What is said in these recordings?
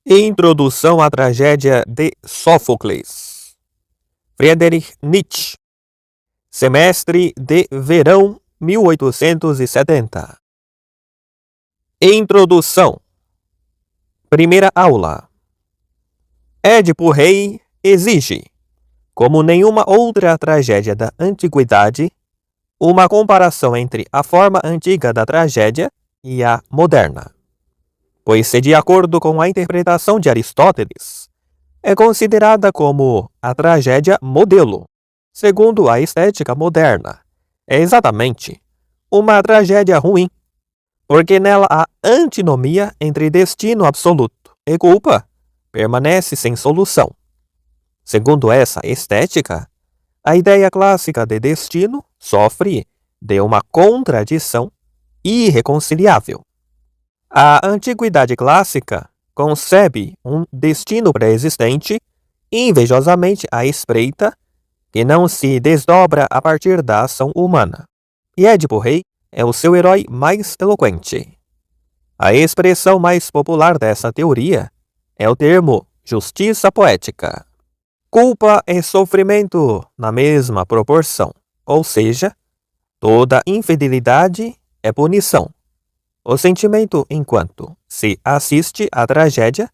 Introdução à tragédia de Sófocles. Friedrich Nietzsche. Semestre de verão 1870. Introdução. Primeira aula. Édipo Rei exige, como nenhuma outra tragédia da antiguidade, uma comparação entre a forma antiga da tragédia e a moderna. Pois, se de acordo com a interpretação de Aristóteles, é considerada como a tragédia modelo, segundo a estética moderna, é exatamente uma tragédia ruim, porque nela a antinomia entre destino absoluto e culpa permanece sem solução. Segundo essa estética, a ideia clássica de destino sofre de uma contradição irreconciliável. A antiguidade clássica concebe um destino pré-existente, invejosamente à espreita, que não se desdobra a partir da ação humana. E Édipo Rei é o seu herói mais eloquente. A expressão mais popular dessa teoria é o termo justiça poética. Culpa e sofrimento na mesma proporção, ou seja, toda infidelidade é punição. O sentimento, enquanto se assiste à tragédia,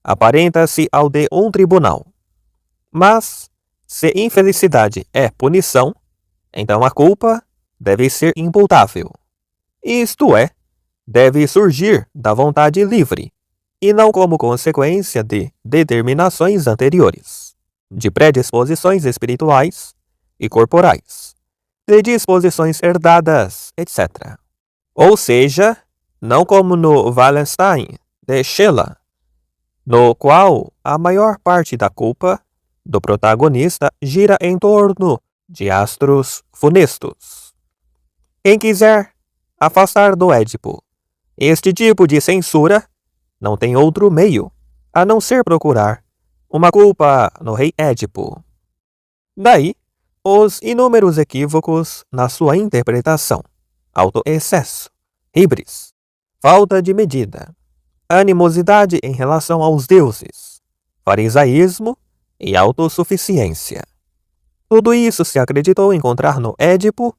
aparenta-se ao de um tribunal. Mas, se infelicidade é punição, então a culpa deve ser imputável. Isto é, deve surgir da vontade livre, e não como consequência de determinações anteriores, de predisposições espirituais e corporais, de disposições herdadas, etc. Ou seja, não como no Wallenstein de Schiller, no qual a maior parte da culpa do protagonista gira em torno de astros funestos. Quem quiser afastar do Édipo este tipo de censura não tem outro meio a não ser procurar uma culpa no rei Édipo. Daí, os inúmeros equívocos na sua interpretação: autoexcesso, híbris, falta de medida, animosidade em relação aos deuses, farisaísmo e autossuficiência. Tudo isso se acreditou encontrar no Édipo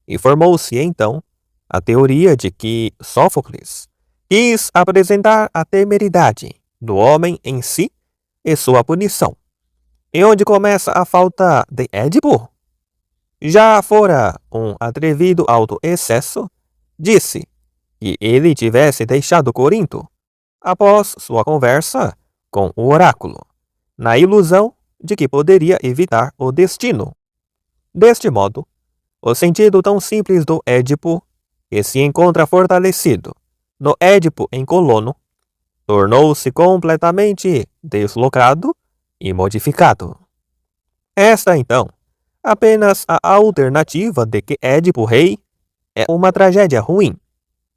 e formou-se então a teoria de que Sófocles quis apresentar a temeridade do homem em si e sua punição. E onde começa a falta de Édipo? Já fora um atrevido autoexcesso, disse que ele tivesse deixado Corinto após sua conversa com o oráculo, na ilusão de que poderia evitar o destino. Deste modo, o sentido tão simples do Édipo, que se encontra fortalecido no Édipo em Colono, tornou-se completamente deslocado e modificado. Esta, então, apenas a alternativa de que Édipo Rei é uma tragédia ruim,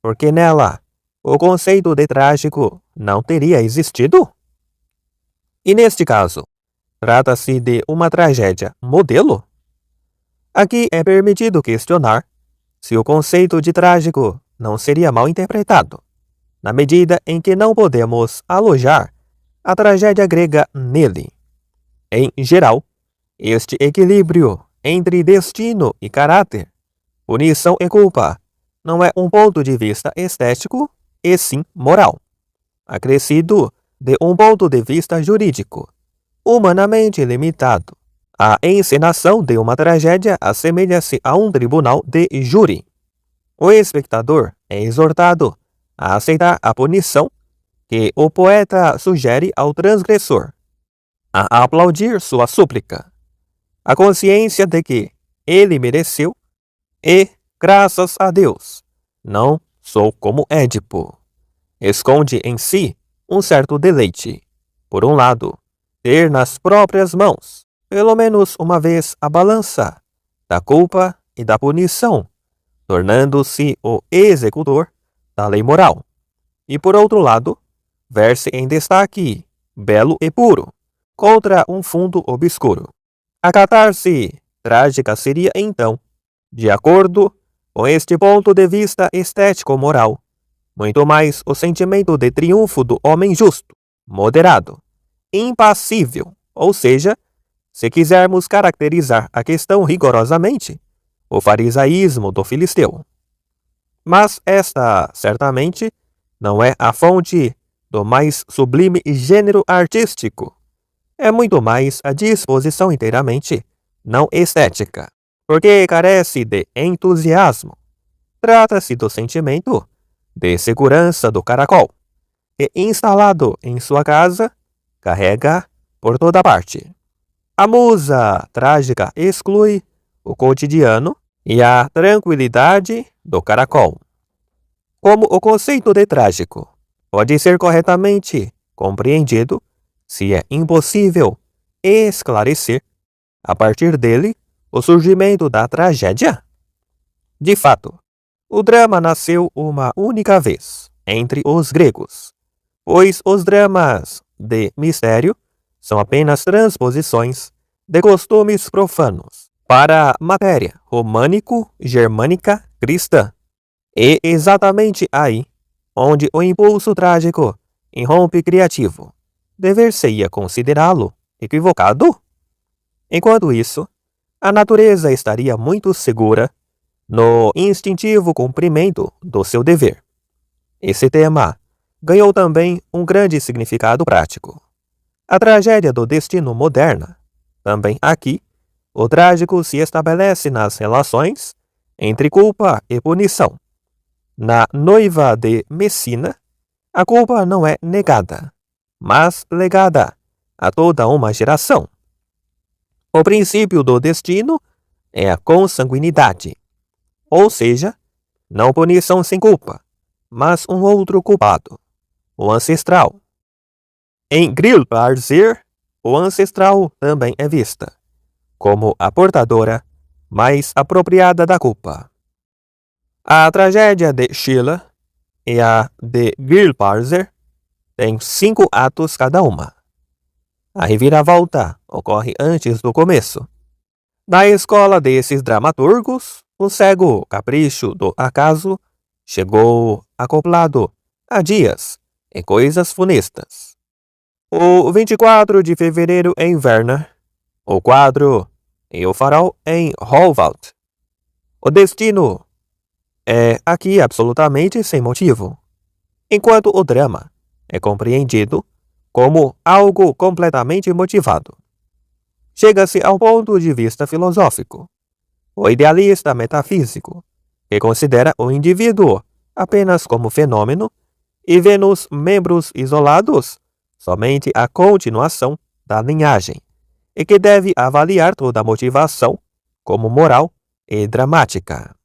porque nela o conceito de trágico não teria existido? E neste caso, trata-se de uma tragédia modelo? Aqui é permitido questionar se o conceito de trágico não seria mal interpretado, na medida em que não podemos alojar a tragédia grega nele. Em geral, este equilíbrio entre destino e caráter, punição e culpa, não é um ponto de vista estético, e sim moral, acrescido de um ponto de vista jurídico, humanamente limitado. A encenação de uma tragédia assemelha-se a um tribunal de júri. O espectador é exortado a aceitar a punição que o poeta sugere ao transgressor, a aplaudir sua súplica, a consciência de que ele mereceu e, graças a Deus, não sou como Édipo. Esconde em si um certo deleite. Por um lado, ter nas próprias mãos, pelo menos uma vez, a balança da culpa e da punição, tornando-se o executor da lei moral. E por outro lado, ver-se em destaque, belo e puro, contra um fundo obscuro. A catarse trágica seria, então, de acordo com este ponto de vista estético-moral, muito mais o sentimento de triunfo do homem justo, moderado, impassível, ou seja, se quisermos caracterizar a questão rigorosamente, o farisaísmo do filisteu. Mas esta, certamente, não é a fonte do mais sublime gênero artístico. É muito mais a disposição inteiramente não estética, porque carece de entusiasmo. Trata-se do sentimento de segurança do caracol, que, instalado em sua casa, carrega por toda parte. A musa trágica exclui o cotidiano e a tranquilidade do caracol. Como o conceito de trágico pode ser corretamente compreendido se é impossível esclarecer, a partir dele, o surgimento da tragédia? De fato, o drama nasceu uma única vez entre os gregos, pois os dramas de mistério são apenas transposições de costumes profanos para a matéria românico-germânica cristã. E exatamente aí onde o impulso trágico irrompe criativo, dever-se-ia considerá-lo equivocado? Enquanto isso, a natureza estaria muito segura no instintivo cumprimento do seu dever. Esse tema ganhou também um grande significado prático. A tragédia do destino moderna. Também aqui, o trágico se estabelece nas relações entre culpa e punição. Na noiva de Messina, a culpa não é negada, mas legada a toda uma geração. O princípio do destino é a consanguinidade, ou seja, não punição sem culpa, mas um outro culpado, o ancestral. Em Grillparzer, o ancestral também é vista como a portadora mais apropriada da culpa. A tragédia de Schiller e a de Grillparzer têm 5 atos cada uma. A reviravolta ocorre antes do começo. Na escola desses dramaturgos, o cego capricho do acaso chegou acoplado a dias e coisas funestas. O 24 de fevereiro em Werner, o quadro e o farol em Holwald. O destino é aqui absolutamente sem motivo, enquanto o drama é compreendido como algo completamente motivado. Chega-se ao ponto de vista filosófico. O idealista metafísico, que considera o indivíduo apenas como fenômeno e vê nos membros isolados somente a continuação da linhagem, e que deve avaliar toda a motivação como moral e dramática.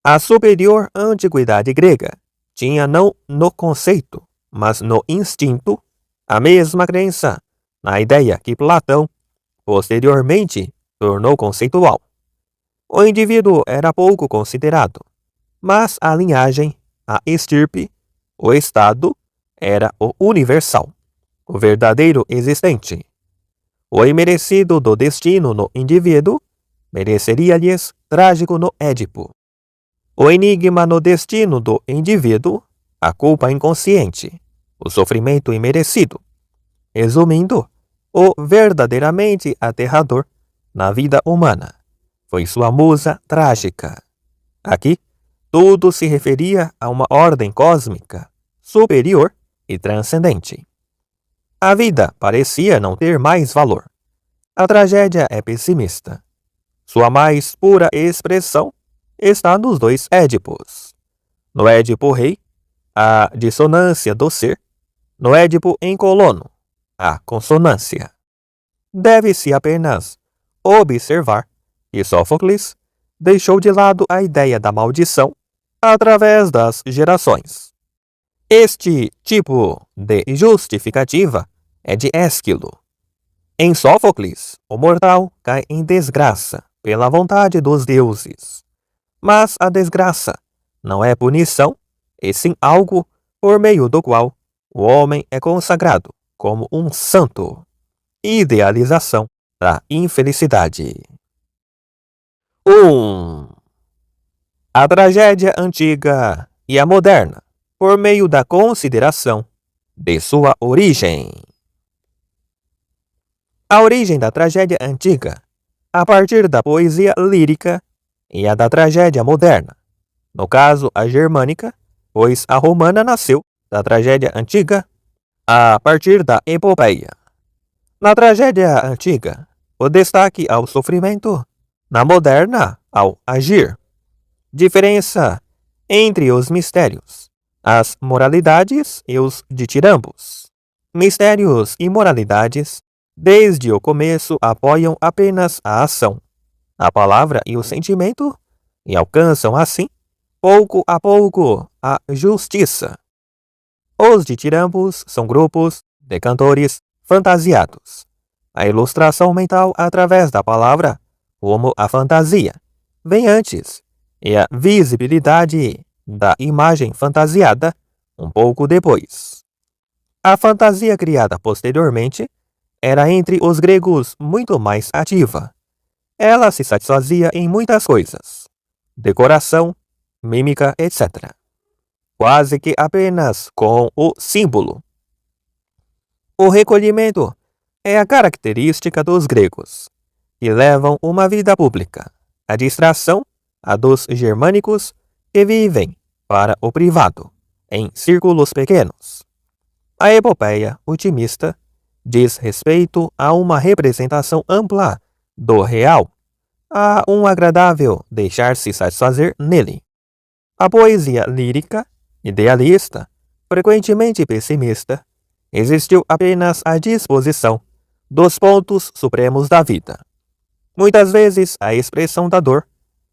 A superior antiguidade grega tinha não no conceito, mas no instinto, a mesma crença na ideia que Platão posteriormente tornou conceitual. O indivíduo era pouco considerado, mas a linhagem, a estirpe, o estado era o universal, o verdadeiro existente. O imerecido do destino no indivíduo mereceria-lhes trágico no Édipo. O enigma no destino do indivíduo, a culpa inconsciente, o sofrimento imerecido. Resumindo, o verdadeiramente aterrador na vida humana foi sua musa trágica. Aqui, tudo se referia a uma ordem cósmica, superior e transcendente. A vida parecia não ter mais valor. A tragédia é pessimista. Sua mais pura expressão está nos 2 Édipos. No Édipo rei, a dissonância do ser. No Édipo em colono, a consonância. Deve-se apenas observar que Sófocles deixou de lado a ideia da maldição através das gerações. Este tipo de justificativa é de Ésquilo. Em Sófocles, o mortal cai em desgraça pela vontade dos deuses. Mas a desgraça não é punição, e sim algo por meio do qual o homem é consagrado como um santo. Idealização da infelicidade. 1. A tragédia antiga e a moderna, por meio da consideração de sua origem. A origem da tragédia antiga, a partir da poesia lírica, e a da tragédia moderna, no caso a germânica, pois a romana nasceu da tragédia antiga a partir da epopeia. Na tragédia antiga, o destaque ao sofrimento, na moderna, ao agir. Diferença entre os mistérios, as moralidades e os ditirambos. Mistérios e moralidades, desde o começo, apoiam apenas a ação, a palavra e o sentimento, e alcançam, assim, pouco a pouco, a justiça. Os ditirambos são grupos de cantores fantasiados. A ilustração mental através da palavra, como a fantasia, vem antes, e a visibilidade da imagem fantasiada um pouco depois. A fantasia criada posteriormente era entre os gregos muito mais ativa. Ela se satisfazia em muitas coisas: decoração, mímica, etc. Quase que apenas com o símbolo. O recolhimento é a característica dos gregos, que levam uma vida pública. A distração, a dos germânicos, que vivem para o privado, em círculos pequenos. A epopeia otimista diz respeito a uma representação ampla do real, a um agradável deixar-se satisfazer nele. A poesia lírica, idealista, frequentemente pessimista, existiu apenas à disposição dos pontos supremos da vida. Muitas vezes a expressão da dor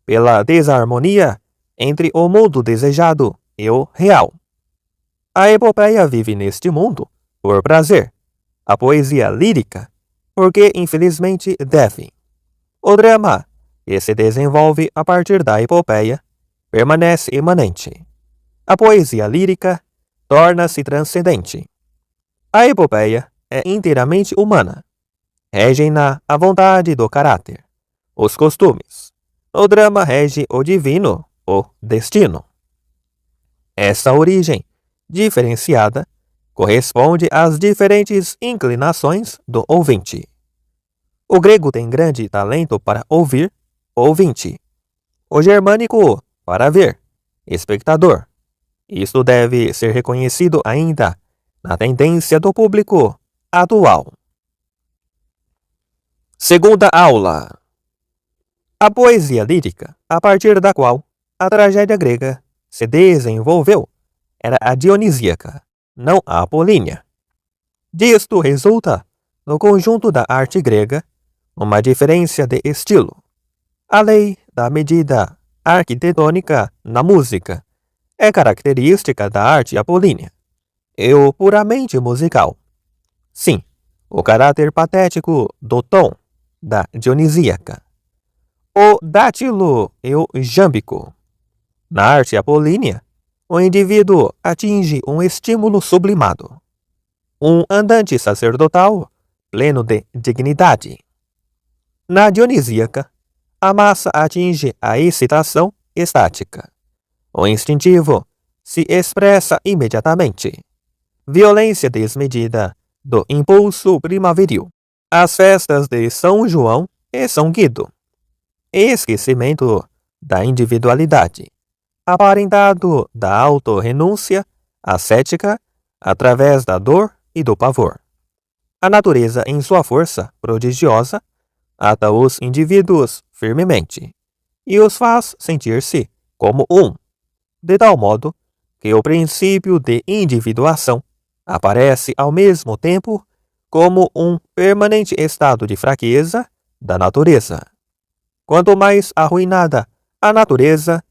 pela desarmonia entre o mundo desejado e o real. A epopeia vive neste mundo por prazer, a poesia lírica porque infelizmente deve. O drama, que se desenvolve a partir da epopeia, permanece imanente. A poesia lírica torna-se transcendente. A epopeia é inteiramente humana. Regem-na a vontade do caráter, os costumes. O drama rege o divino, o destino. Essa origem diferenciada corresponde às diferentes inclinações do ouvinte. O grego tem grande talento para ouvir, ouvinte. O germânico, para ver, espectador. Isto deve ser reconhecido ainda na tendência do público atual. Segunda aula. A poesia lírica, a partir da qual a tragédia grega se desenvolveu, era a dionisíaca, não a apolínea. Disto resulta, no conjunto da arte grega, uma diferença de estilo. A lei da medida arquitetônica na música é característica da arte apolínea, e o puramente musical. Sim, o caráter patético do tom da dionisíaca. O dátilo e o jâmbico. Na arte apolínea, o indivíduo atinge um estímulo sublimado, um andante sacerdotal pleno de dignidade. Na dionisíaca, a massa atinge a excitação estática. O instintivo se expressa imediatamente. Violência desmedida do impulso primaveril. As festas de São João e São Guido. Esquecimento da individualidade, aparentado da autorrenúncia ascética através da dor e do pavor. A natureza, em sua força prodigiosa, ata os indivíduos firmemente e os faz sentir-se como um, de tal modo que o princípio de individuação aparece ao mesmo tempo como um permanente estado de fraqueza da natureza. Quanto mais arruinada a natureza,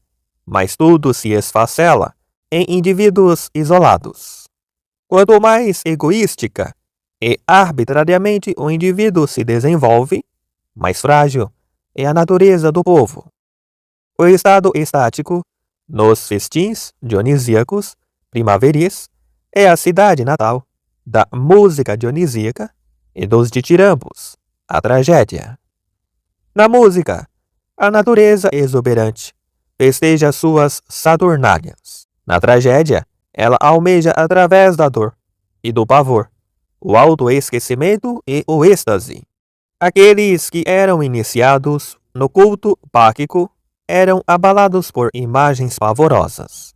mais tudo se esfacela em indivíduos isolados. Quanto mais egoística e arbitrariamente o indivíduo se desenvolve, mais frágil é a natureza do povo. O estado estático, nos festins dionisíacos primaveris, é a cidade natal da música dionisíaca e dos ditirambos, a tragédia. Na música, a natureza exuberante festeja suas Saturnálias. Na tragédia, ela almeja através da dor e do pavor o autoesquecimento e o êxtase. Aqueles que eram iniciados no culto báquico eram abalados por imagens pavorosas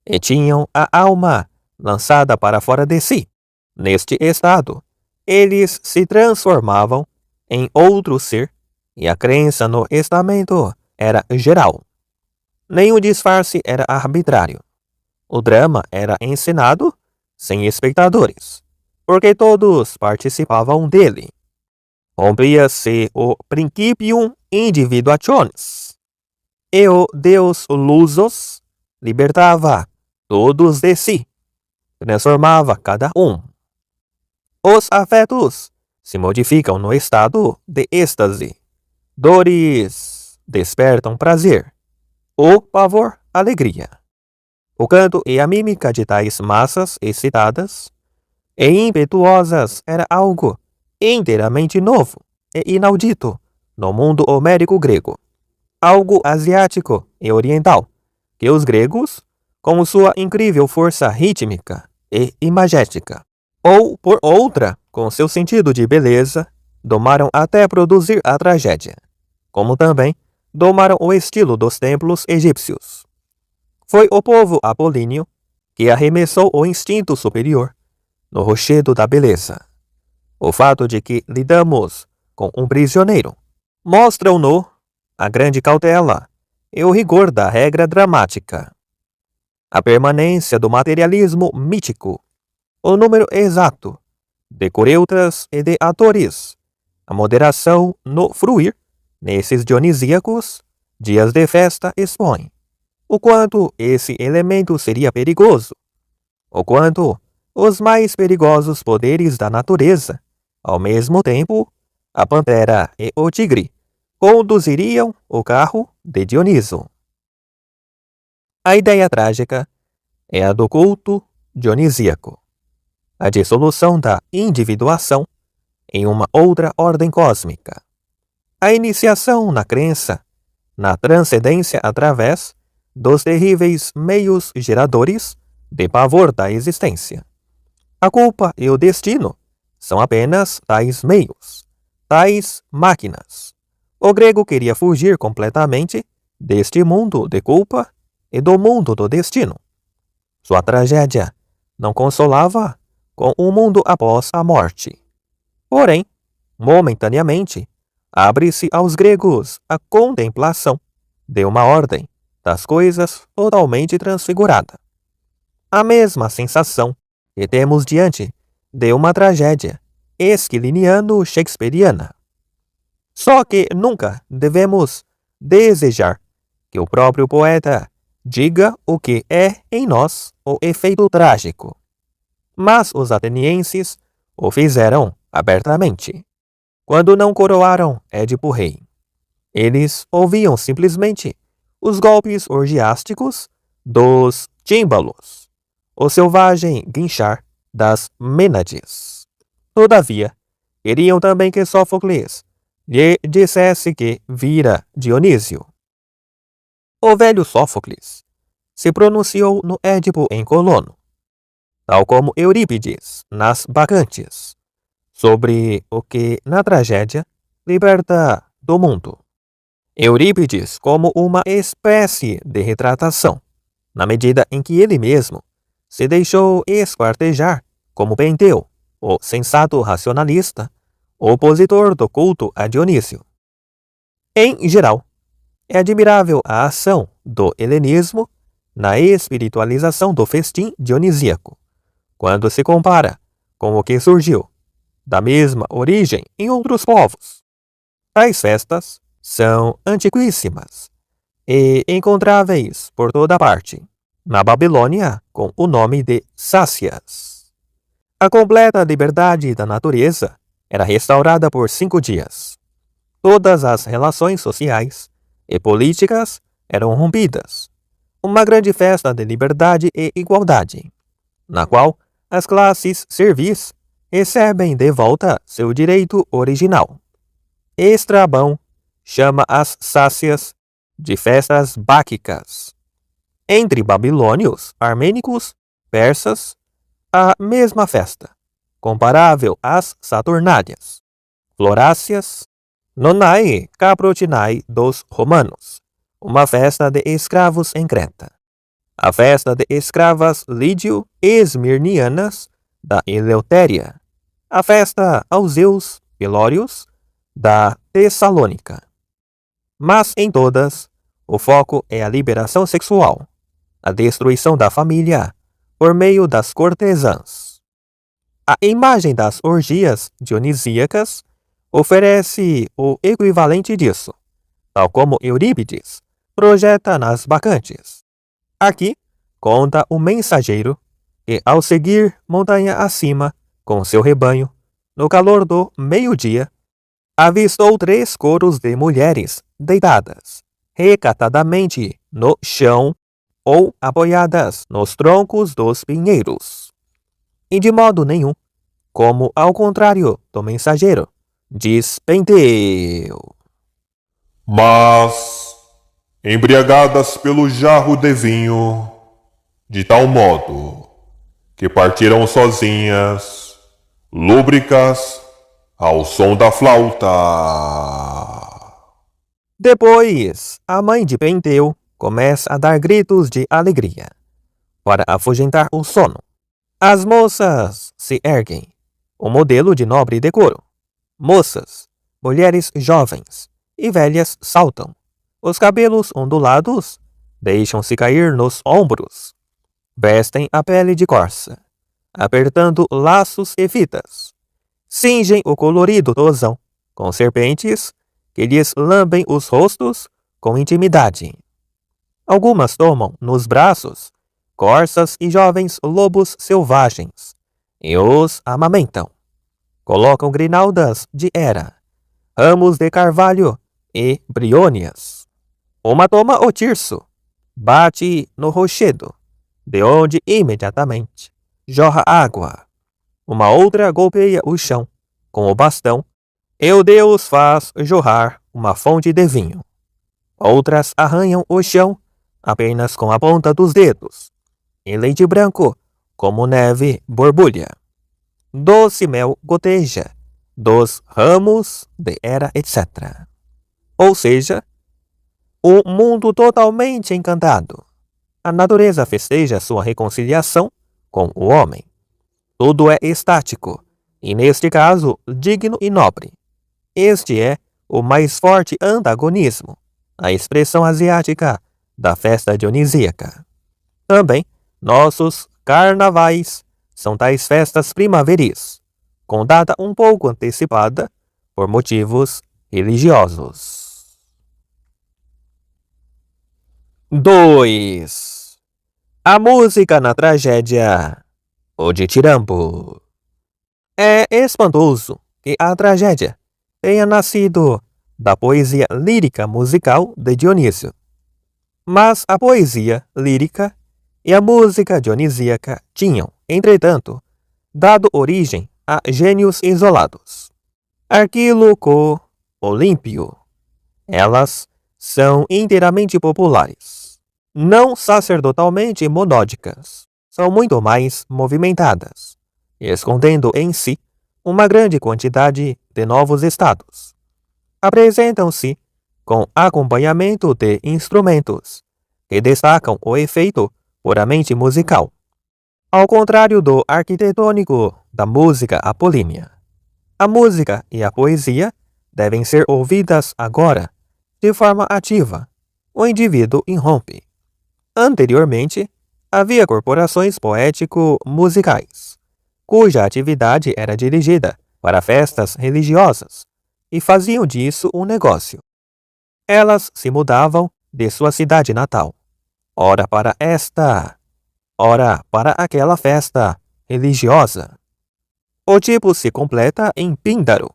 e tinham a alma lançada para fora de si. Neste estado, eles se transformavam em outro ser e a crença no estamento era geral. Nenhum disfarce era arbitrário. O drama era encenado sem espectadores, porque todos participavam dele. Rompia-se o principium individuationis, e o Deus Lusos libertava todos de si, transformava cada um. Os afetos se modificam no estado de êxtase. Dores despertam prazer, o pavor, alegria. O canto e a mímica de tais massas excitadas e impetuosas era algo inteiramente novo e inaudito no mundo homérico grego, algo asiático e oriental, que os gregos, com sua incrível força rítmica e imagética, ou por outra, com seu sentido de beleza, domaram até produzir a tragédia, como também domaram o estilo dos templos egípcios. Foi o povo apolíneo que arremessou o instinto superior no rochedo da beleza. O fato de que lidamos com um prisioneiro mostra-no a grande cautela e o rigor da regra dramática, a permanência do materialismo mítico, o número exato de coreutas e de atores, a moderação no fruir nesses dionisíacos dias de festa expõe o quanto esse elemento seria perigoso, o quanto os mais perigosos poderes da natureza, ao mesmo tempo, a pantera e o tigre, conduziriam o carro de Dioniso. A ideia trágica é a do culto dionisíaco, a dissolução da individuação em uma outra ordem cósmica, a iniciação na crença, na transcendência através dos terríveis meios geradores de pavor da existência. A culpa e o destino são apenas tais meios, tais máquinas. O grego queria fugir completamente deste mundo de culpa e do mundo do destino. Sua tragédia não consolava com o mundo após a morte. Porém, momentaneamente, abre-se aos gregos a contemplação de uma ordem das coisas totalmente transfigurada. A mesma sensação que temos diante de uma tragédia esquiliniano-shakespeariana. Só que nunca devemos desejar que o próprio poeta diga o que é em nós o efeito trágico. Mas os atenienses o fizeram abertamente, quando não coroaram Édipo rei. Eles ouviam simplesmente os golpes orgiásticos dos tímbalos, o selvagem guinchar das mênades. Todavia, queriam também que Sófocles lhe dissesse que vira Dionísio. O velho Sófocles se pronunciou no Édipo em Colono, tal como Eurípides nas Bacantes, sobre o que na tragédia liberta do mundo. Eurípides como uma espécie de retratação, na medida em que ele mesmo se deixou esquartejar como Penteu, o sensato racionalista, opositor do culto a Dionísio. Em geral, é admirável a ação do helenismo na espiritualização do festim dionisíaco, quando se compara com o que surgiu da mesma origem em outros povos. Tais festas são antiquíssimas e encontráveis por toda parte, na Babilônia com o nome de sácias. A completa liberdade da natureza era restaurada por 5 dias. Todas as relações sociais e políticas eram rompidas. Uma grande festa de liberdade e igualdade, na qual as classes servis recebem de volta seu direito original. Estrabão chama as sácias de festas báquicas. Entre babilônios, armênicos, persas, a mesma festa, comparável às Saturnálias, Florácias Nonae Caprotinae dos Romanos, uma festa de escravos em Creta. A festa de escravas lídio-esmirnianas da Eleutéria. A festa aos Zeus Pilórios da Tessalônica. Mas em todas, o foco é a liberação sexual, a destruição da família por meio das cortesãs. A imagem das orgias dionisíacas oferece o equivalente disso, tal como Eurípides projeta nas Bacantes. Aqui conta o mensageiro que, ao seguir montanha acima com seu rebanho, no calor do meio-dia, avistou 3 coros de mulheres deitadas recatadamente no chão ou apoiadas nos troncos dos pinheiros. E de modo nenhum, como ao contrário do mensageiro, diz Penteu. Mas, embriagadas pelo jarro de vinho, de tal modo que partiram sozinhas, lúbricas, ao som da flauta. Depois, a mãe de Penteu começa a dar gritos de alegria para afugentar o sono. As moças se erguem, um modelo de nobre decoro. Moças, mulheres jovens e velhas saltam. Os cabelos ondulados deixam-se cair nos ombros. Vestem a pele de corça, apertando laços e fitas. Cingem o colorido tosão com serpentes que lhes lambem os rostos com intimidade. Algumas tomam nos braços corças e jovens lobos selvagens e os amamentam. Colocam grinaldas de hera, ramos de carvalho e briônias. Uma toma o tirso, bate no rochedo, de onde imediatamente jorra água. Uma outra golpeia o chão com o bastão e o deus faz jorrar uma fonte de vinho. Outras arranham o chão apenas com a ponta dos dedos, e leite branco, como neve, borbulha. Doce mel goteja dos ramos de hera, etc. Ou seja, um mundo totalmente encantado. A natureza festeja sua reconciliação com o homem. Tudo é estático, e neste caso, digno e nobre. Este é o mais forte antagonismo, a expressão asiática da festa dionisíaca. Também, nossos carnavais são tais festas primaveris, com data um pouco antecipada por motivos religiosos. 2. A música na tragédia O Dithirambo. É espantoso que a tragédia tenha nascido da poesia lírica musical de Dionísio. Mas a poesia lírica e a música dionisíaca tinham, entretanto, dado origem a gênios isolados. Arquíloco, Olímpio. Elas são inteiramente populares, não sacerdotalmente monódicas. São muito mais movimentadas, escondendo em si uma grande quantidade de novos estados. Apresentam-se com acompanhamento de instrumentos que destacam o efeito puramente musical, ao contrário do arquitetônico da música apolínea. A música e a poesia devem ser ouvidas agora, de forma ativa. O indivíduo irrompe. Anteriormente, havia corporações poético-musicais, cuja atividade era dirigida para festas religiosas, e faziam disso um negócio. Elas se mudavam de sua cidade natal, ora para esta, ora para aquela festa religiosa. O tipo se completa em Píndaro,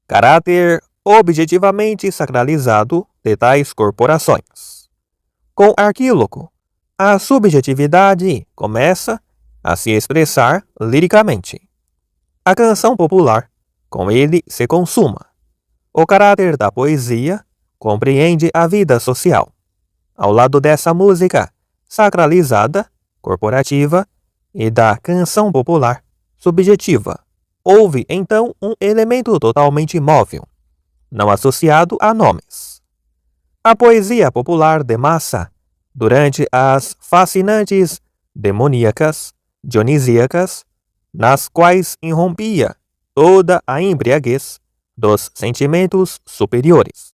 caráter objetivamente sacralizado de tais corporações. Com Arquíloco, a subjetividade começa a se expressar liricamente. A canção popular, com ele, se consuma. O caráter da poesia compreende a vida social. Ao lado dessa música sacralizada, corporativa, e da canção popular, subjetiva, houve então um elemento totalmente móvel, não associado a nomes. A poesia popular de massa, durante as fascinantes demoníacas dionisíacas, nas quais irrompia toda a embriaguez dos sentimentos superiores.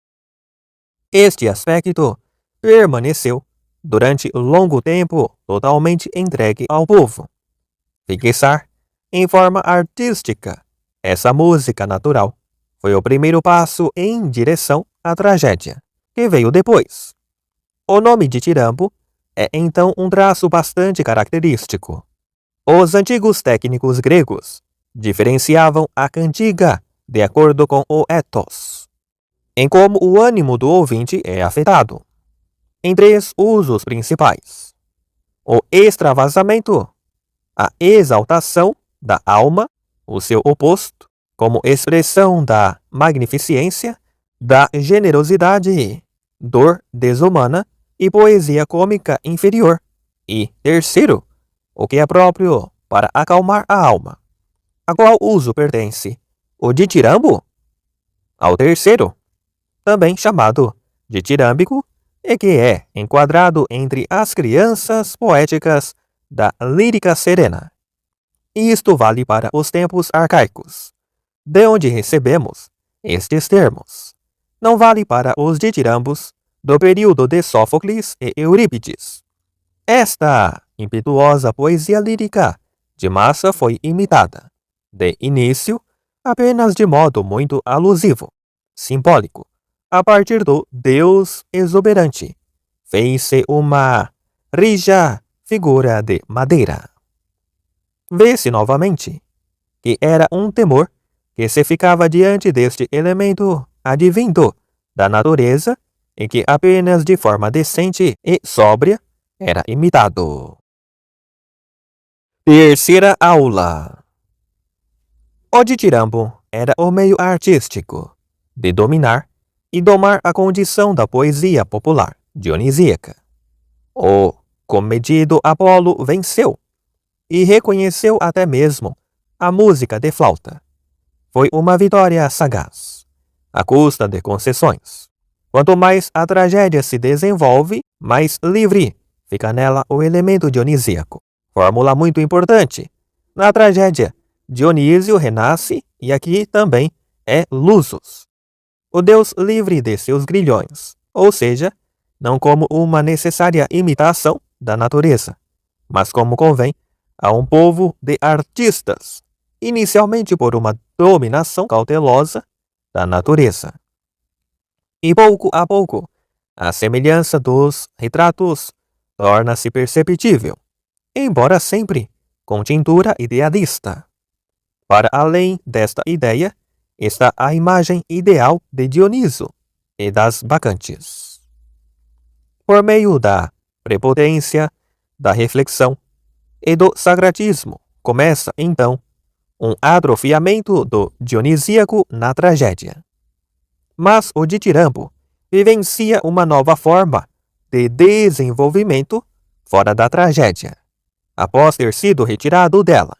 Este aspecto permaneceu durante longo tempo totalmente entregue ao povo. Fixar, em forma artística, essa música natural foi o primeiro passo em direção à tragédia, que veio depois. O nome de Tirambo é então um traço bastante característico. Os antigos técnicos gregos diferenciavam a cantiga de acordo com o ethos, em como o ânimo do ouvinte é afetado, em 3 usos principais: o extravasamento, a exaltação da alma, o seu oposto, como expressão da magnificência, da generosidade, dor desumana e poesia cômica inferior, e, terceiro, o que é próprio para acalmar a alma. A qual uso pertence o ditirambo? Ao terceiro, também chamado ditirâmbico, e que é enquadrado entre as crianças poéticas da lírica serena. E isto vale para os tempos arcaicos, de onde recebemos estes termos. Não vale para os ditirambos do período de Sófocles e Eurípides. Esta impetuosa poesia lírica de massa foi imitada, de início, apenas de modo muito alusivo, simbólico, a partir do Deus exuberante. Fez-se uma rija figura de madeira. Vê-se novamente que era um temor que se ficava diante deste elemento advindo da natureza e que apenas de forma decente e sóbria era imitado. Terceira aula. O ditirambo era o meio artístico de dominar e domar a condição da poesia popular dionisíaca. O comedido Apolo venceu e reconheceu até mesmo a música de flauta. Foi uma vitória sagaz, à custa de concessões. Quanto mais a tragédia se desenvolve, mais livre fica nela o elemento dionisíaco. Fórmula muito importante. Na tragédia, Dionísio renasce e aqui também é Lusus, o deus livre de seus grilhões, ou seja, não como uma necessária imitação da natureza, mas como convém a um povo de artistas, inicialmente por uma dominação cautelosa da natureza. E pouco a pouco, a semelhança dos retratos torna-se perceptível, embora sempre com tintura idealista. Para além desta ideia, está a imagem ideal de Dioniso e das bacantes. Por meio da prepotência, da reflexão e do sacratismo, começa, então, um atrofiamento do dionisíaco na tragédia. Mas o ditirambo vivencia uma nova forma de desenvolvimento fora da tragédia, após ter sido retirado dela.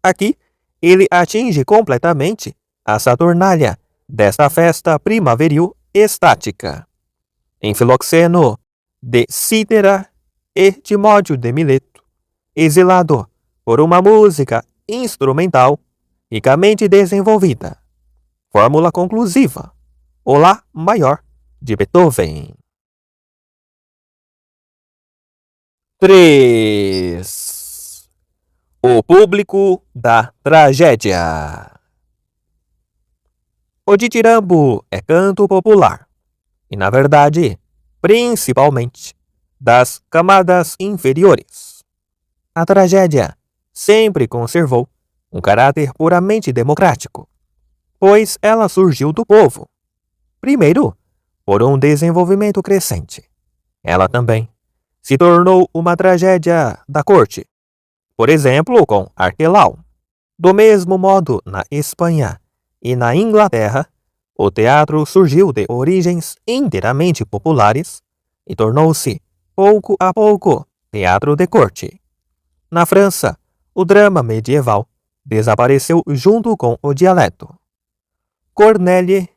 Aqui, ele atinge completamente a Saturnália desta festa primaveril estática. Em Filoxeno de Cítera e Timóteo de Mileto, exilado por uma música instrumental ricamente desenvolvida. Fórmula conclusiva: o Lá maior de Beethoven. 3. O público da tragédia. O ditirambo é canto popular, e na verdade, principalmente, das camadas inferiores. A tragédia sempre conservou um caráter puramente democrático, pois ela surgiu do povo. Primeiro, por um desenvolvimento crescente. Ela também se tornou uma tragédia da corte, por exemplo, com Arquelau. Do mesmo modo, na Espanha e na Inglaterra, o teatro surgiu de origens inteiramente populares e tornou-se, pouco a pouco, teatro de corte. Na França, o drama medieval desapareceu junto com o dialeto. Corneille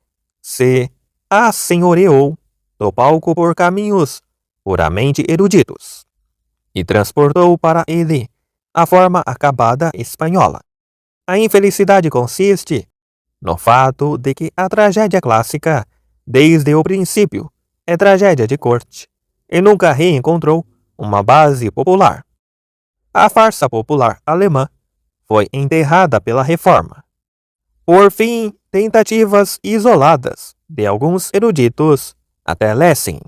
se assenhoreou do palco por caminhos puramente eruditos e transportou para ele a forma acabada espanhola. A infelicidade consiste no fato de que a tragédia clássica, desde o princípio, é tragédia de corte e nunca reencontrou uma base popular. A farsa popular alemã foi enterrada pela Reforma. Por fim, tentativas isoladas de alguns eruditos até Lessing.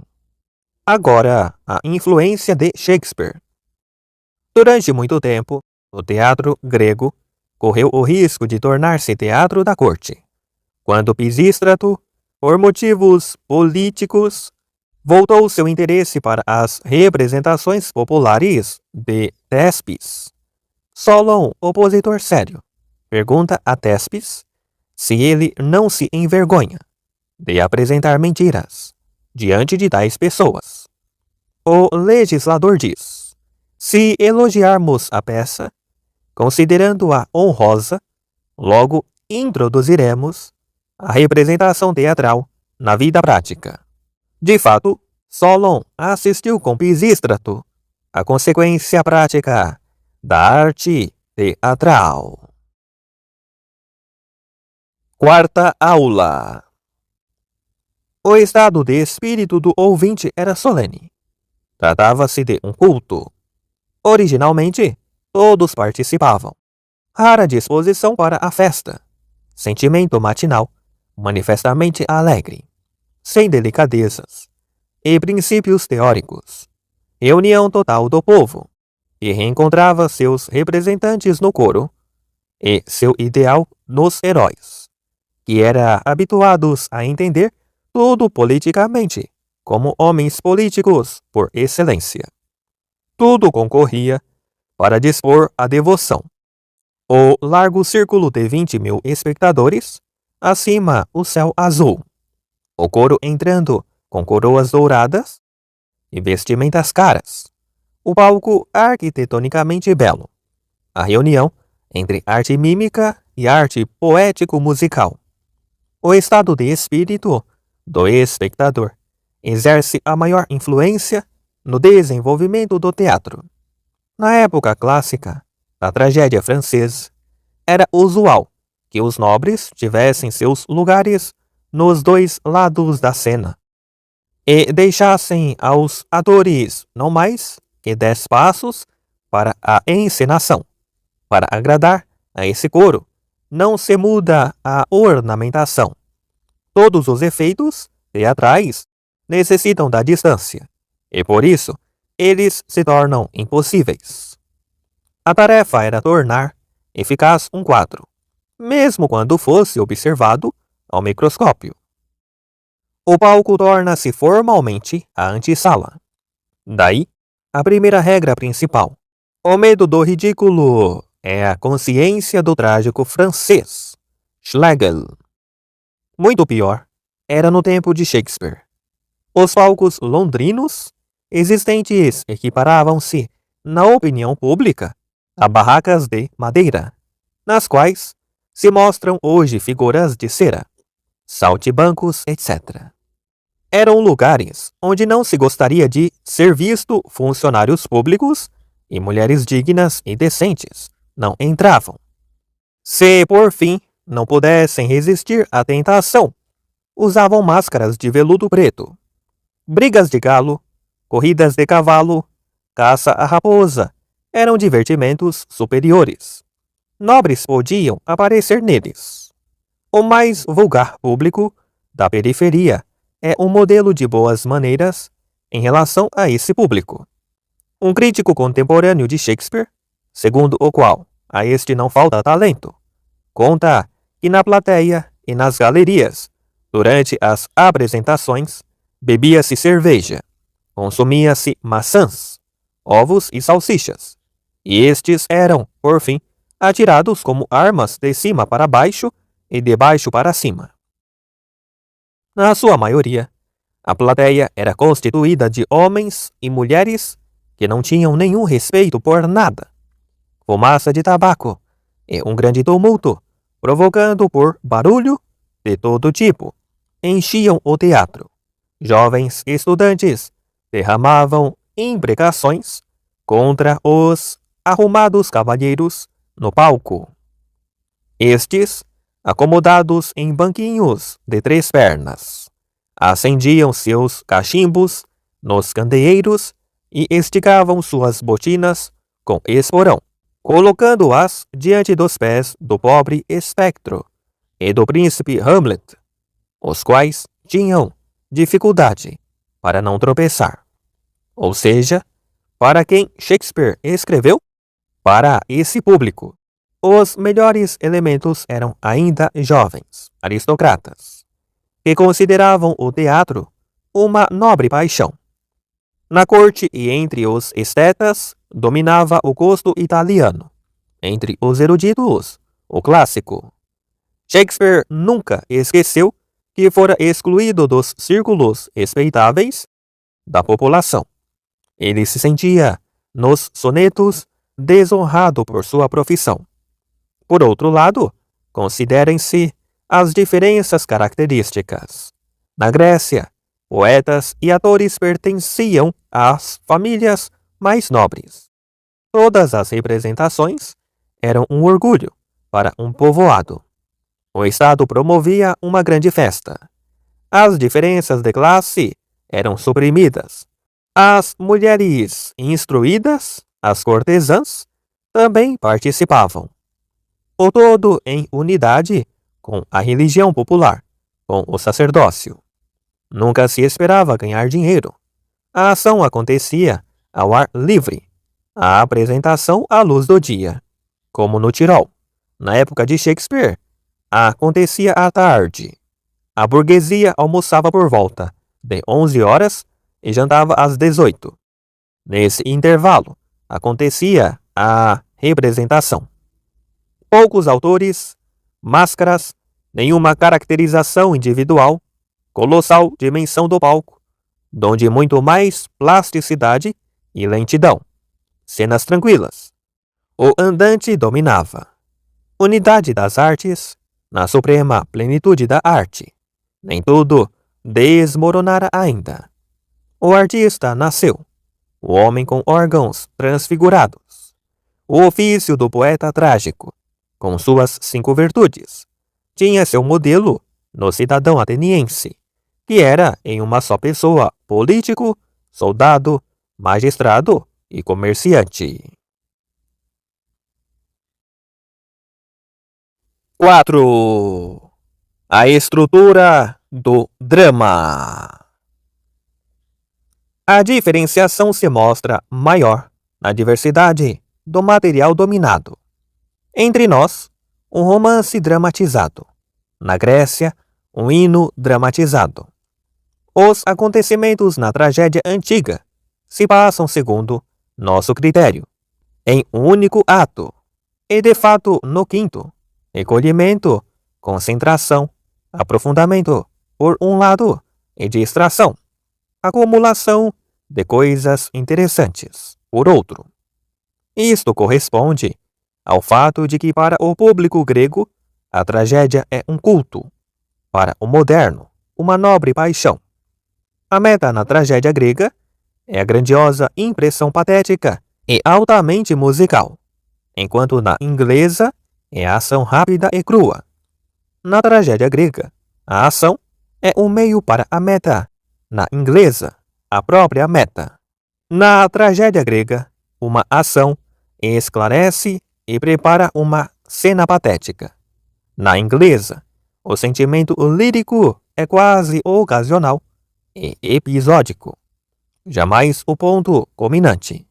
Agora, a influência de Shakespeare. Durante muito tempo, o teatro grego correu o risco de tornar-se teatro da corte, quando Pisístrato, por motivos políticos, voltou seu interesse para as representações populares de Tespes. Solon, opositor sério, pergunta a Tespes se ele não se envergonha de apresentar mentiras diante de tais pessoas. O legislador diz: se elogiarmos a peça, considerando-a honrosa, logo introduziremos a representação teatral na vida prática. De fato, Solon assistiu com Pisístrato à consequência prática da arte teatral. Quarta aula. O estado de espírito do ouvinte era solene. Tratava-se de um culto. Originalmente, todos participavam. Rara disposição para a festa. Sentimento matinal, manifestamente alegre, sem delicadezas e princípios teóricos. Reunião total do povo, que reencontrava seus representantes no coro e seu ideal nos heróis, que era habituados a entender tudo politicamente, como homens políticos por excelência. Tudo concorria para dispor a devoção. O largo círculo de 20.000 espectadores, acima o céu azul. O coro entrando com coroas douradas e vestimentas caras. O palco arquitetonicamente belo. A reunião entre arte mímica e arte poético-musical. O estado de espírito do espectador exerce a maior influência no desenvolvimento do teatro. Na época clássica, da tragédia francesa, era usual que os nobres tivessem seus lugares nos dois lados da cena e deixassem aos atores não mais que 10 passos para a encenação. Para agradar a esse coro, não se muda a ornamentação. Todos os efeitos teatrais necessitam da distância, e por isso eles se tornam impossíveis. A tarefa era tornar eficaz um quadro, mesmo quando fosse observado ao microscópio. O palco torna-se formalmente a antessala. Daí, a primeira regra principal. O medo do ridículo é a consciência do trágico francês, Schlegel. Muito pior era no tempo de Shakespeare. Os palcos londrinos existentes equiparavam-se, na opinião pública, a barracas de madeira, nas quais se mostram hoje figuras de cera, saltimbancos, etc. Eram lugares onde não se gostaria de ser visto funcionários públicos e mulheres dignas e decentes não entravam. Se, por fim, não pudessem resistir à tentação, usavam máscaras de veludo preto. Brigas de galo, corridas de cavalo, caça à raposa eram divertimentos superiores. Nobres podiam aparecer neles. O mais vulgar público da periferia é um modelo de boas maneiras em relação a esse público. Um crítico contemporâneo de Shakespeare, segundo o qual a este não falta talento, conta que na plateia e nas galerias, durante as apresentações, bebia-se cerveja, consumia-se maçãs, ovos e salsichas, e estes eram, por fim, atirados como armas de cima para baixo e de baixo para cima. Na sua maioria, a plateia era constituída de homens e mulheres que não tinham nenhum respeito por nada. Fumaça de tabaco e um grande tumulto, provocando por barulho de todo tipo, enchiam o teatro. Jovens estudantes derramavam imprecações contra os arrumados cavalheiros no palco. Estes, acomodados em banquinhos de 3 pernas, acendiam seus cachimbos nos candeeiros e esticavam suas botinas com esporão, colocando-as diante dos pés do pobre espectro e do príncipe Hamlet, os quais tinham dificuldade para não tropeçar. Ou seja, para quem Shakespeare escreveu, para esse público, os melhores elementos eram ainda jovens aristocratas, que consideravam o teatro uma nobre paixão. Na corte e entre os estetas dominava o gosto italiano, entre os eruditos, o clássico. Shakespeare nunca esqueceu que fora excluído dos círculos respeitáveis da população. Ele se sentia, nos sonetos, desonrado por sua profissão. Por outro lado, considerem-se as diferenças características. Na Grécia, poetas e atores pertenciam às famílias mais nobres. Todas as representações eram um orgulho para um povoado. O Estado promovia uma grande festa. As diferenças de classe eram suprimidas. As mulheres instruídas, as cortesãs, também participavam. O todo em unidade com a religião popular, com o sacerdócio. Nunca se esperava ganhar dinheiro. A ação acontecia ao ar livre, a apresentação à luz do dia, como no Tirol. Na época de Shakespeare, acontecia à tarde. A burguesia almoçava por volta de 11 horas e jantava às 18. Nesse intervalo, acontecia a representação. Poucos autores, máscaras, nenhuma caracterização individual, colossal dimensão do palco, donde muito mais plasticidade e lentidão. Cenas tranquilas. O andante dominava. Unidade das artes, na suprema plenitude da arte. Nem tudo desmoronara ainda. O artista nasceu, o homem com órgãos transfigurados. O ofício do poeta trágico, com suas 5 virtudes, tinha seu modelo no cidadão ateniense, que era em uma só pessoa político, soldado, magistrado e comerciante. 4. A estrutura do drama. A diferenciação se mostra maior na diversidade do material dominado. Entre nós, um romance dramatizado. Na Grécia, um hino dramatizado. Os acontecimentos na tragédia antiga se passam segundo nosso critério, em um único ato, e de fato no quinto, recolhimento, concentração, aprofundamento, por um lado, e distração, acumulação de coisas interessantes, por outro. Isto corresponde ao fato de que para o público grego, a tragédia é um culto, para o moderno, uma nobre paixão. A meta na tragédia grega é a grandiosa impressão patética e altamente musical, enquanto na inglesa é a ação rápida e crua. Na tragédia grega, a ação é um meio para a meta, na inglesa, a própria meta. Na tragédia grega, uma ação esclarece e prepara uma cena patética. Na inglesa, o sentimento lírico é quase ocasional e episódico, jamais o ponto culminante.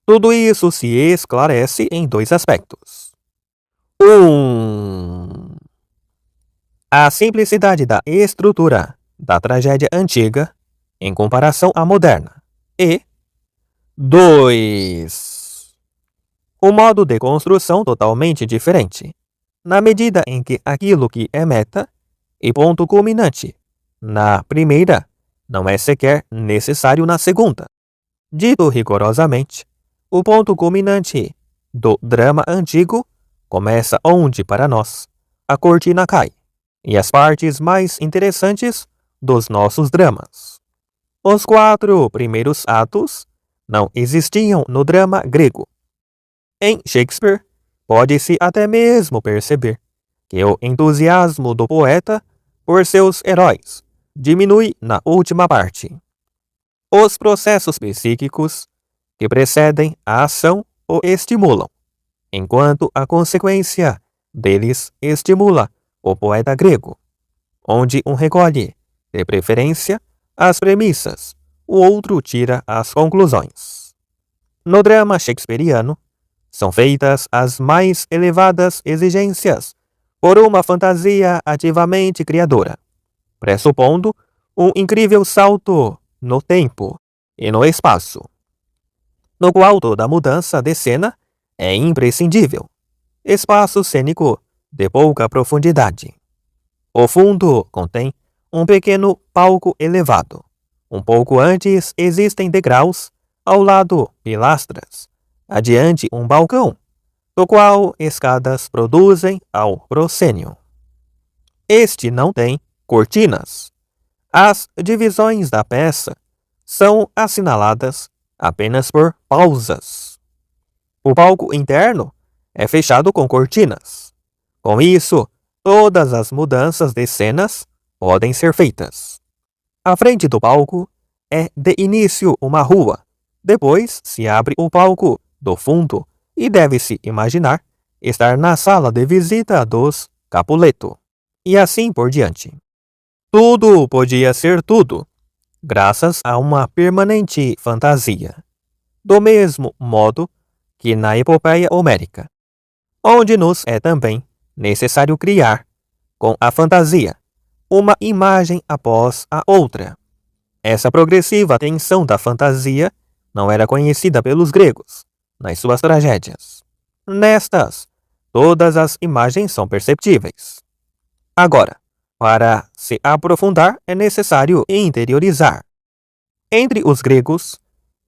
Tudo isso se esclarece em 2 aspectos. 1. A simplicidade da estrutura da tragédia antiga em comparação à moderna. E 2. O modo de construção totalmente diferente, na medida em que aquilo que é meta e ponto culminante na primeira não é sequer necessário na segunda. Dito rigorosamente, o ponto culminante do drama antigo começa onde, para nós, a cortina cai, e as partes mais interessantes dos nossos dramas. Os 4 primeiros atos não existiam no drama grego. Em Shakespeare, pode-se até mesmo perceber que o entusiasmo do poeta por seus heróis diminui na última parte. Os processos psíquicos que precedem a ação o estimulam, enquanto a consequência deles estimula o poeta grego, onde um recolhe, de preferência, as premissas, o outro tira as conclusões. No drama shakespeariano, são feitas as mais elevadas exigências por uma fantasia ativamente criadora, pressupondo um incrível salto no tempo e no espaço, no qual toda mudança de cena é imprescindível. Espaço cênico de pouca profundidade. O fundo contém um pequeno palco elevado. Um pouco antes existem degraus, ao lado pilastras, adiante um balcão, do qual escadas produzem ao proscênio. Este não tem cortinas. As divisões da peça são assinaladas apenas por pausas. O palco interno é fechado com cortinas. Com isso, todas as mudanças de cenas podem ser feitas. À frente do palco é de início uma rua. Depois se abre o palco do fundo e deve-se imaginar estar na sala de visita dos Capuleto. E assim por diante. Tudo podia ser tudo, graças a uma permanente fantasia. Do mesmo modo que na epopeia homérica, onde nos é também necessário criar, com a fantasia, uma imagem após a outra. Essa progressiva tensão da fantasia não era conhecida pelos gregos, nas suas tragédias. Nestas, todas as imagens são perceptíveis. Agora, para se aprofundar, é necessário interiorizar. Entre os gregos,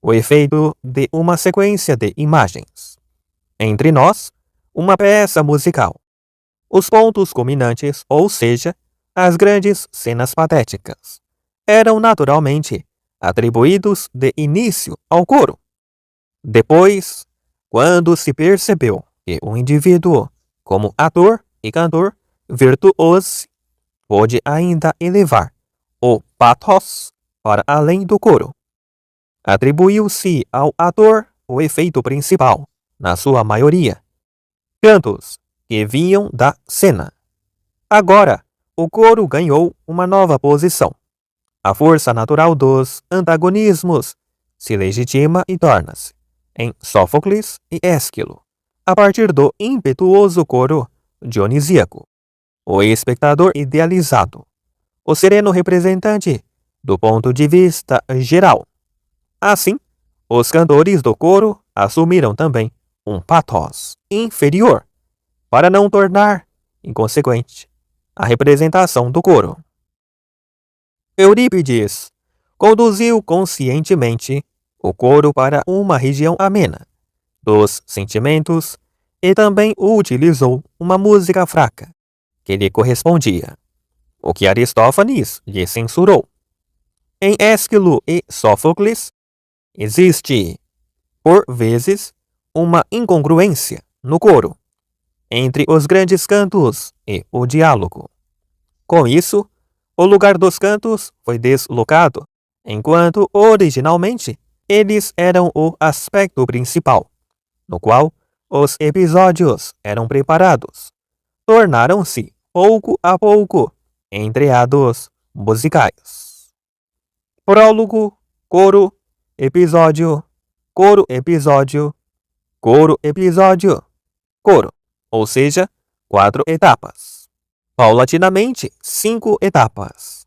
o efeito de uma sequência de imagens. Entre nós, uma peça musical. Os pontos culminantes, ou seja, as grandes cenas patéticas, eram naturalmente atribuídos de início ao coro. Depois, quando se percebeu que o indivíduo, como ator e cantor virtuoso, pôde ainda elevar o pathos para além do coro, atribuiu-se ao ator o efeito principal, na sua maioria, cantos que vinham da cena. Agora, o coro ganhou uma nova posição. A força natural dos antagonismos se legitima e torna-se, em Sófocles e Ésquilo, a partir do impetuoso coro dionisíaco, o espectador idealizado, o sereno representante do ponto de vista geral. Assim, os cantores do coro assumiram também um pathos inferior, para não tornar inconsequente a representação do coro. Eurípides conduziu conscientemente o coro para uma região amena dos sentimentos e também utilizou uma música fraca que lhe correspondia, o que Aristófanes lhe censurou. Em Ésquilo e Sófocles, existe, por vezes, uma incongruência no coro, entre os grandes cantos e o diálogo. Com isso, o lugar dos cantos foi deslocado, enquanto originalmente eles eram o aspecto principal, no qual os episódios eram preparados. Tornaram-se, pouco a pouco, entreados musicais. Prólogo, coro, episódio, coro, episódio, coro, episódio, coro, ou seja, 4 etapas. Paulatinamente, 5 etapas.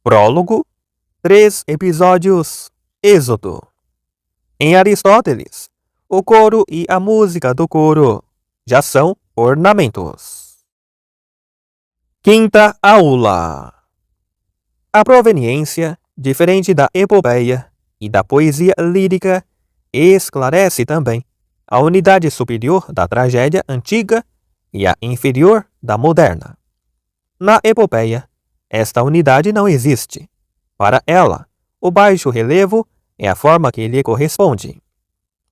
Prólogo, 3 episódios, êxodo. Em Aristóteles, o coro e a música do coro já são ornamentos. Quinta aula. A proveniência, diferente da epopeia e da poesia lírica, esclarece também a unidade superior da tragédia antiga e a inferior da moderna. Na epopeia, esta unidade não existe. Para ela, o baixo relevo é a forma que lhe corresponde.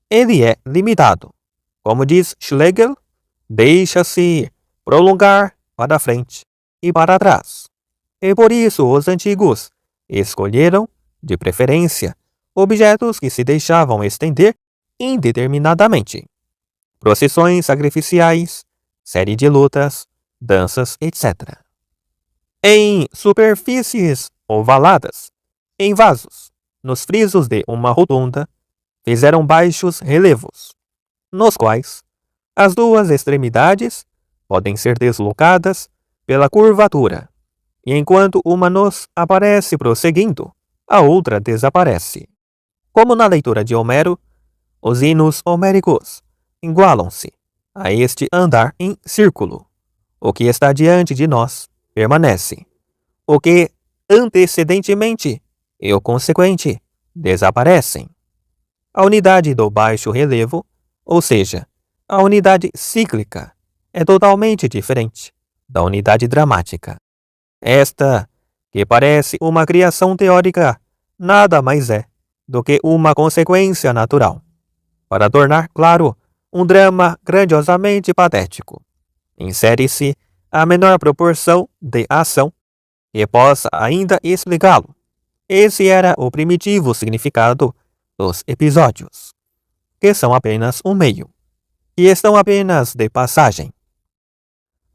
Ele é limitado. Como diz Schlegel, deixa-se prolongar para frente e para trás. E por isso os antigos escolheram, de preferência, objetos que se deixavam estender indeterminadamente. Procissões sacrificiais, série de lutas, danças, etc. Em superfícies ovaladas, em vasos, nos frisos de uma rotunda, fizeram baixos relevos, nos quais as duas extremidades podem ser deslocadas pela curvatura, e enquanto uma nos aparece prosseguindo, a outra desaparece. Como na leitura de Homero, os hinos homéricos igualam-se a este andar em círculo. O que está diante de nós permanece. O que antecedentemente e o consequente desaparecem. A unidade do baixo relevo, ou seja, a unidade cíclica, é totalmente diferente da unidade dramática. Esta, que parece uma criação teórica, nada mais é do que uma consequência natural. Para tornar claro um drama grandiosamente patético, insere-se a menor proporção de ação que possa ainda explicá-lo. Esse era o primitivo significado dos episódios, que são apenas um meio, e estão apenas de passagem.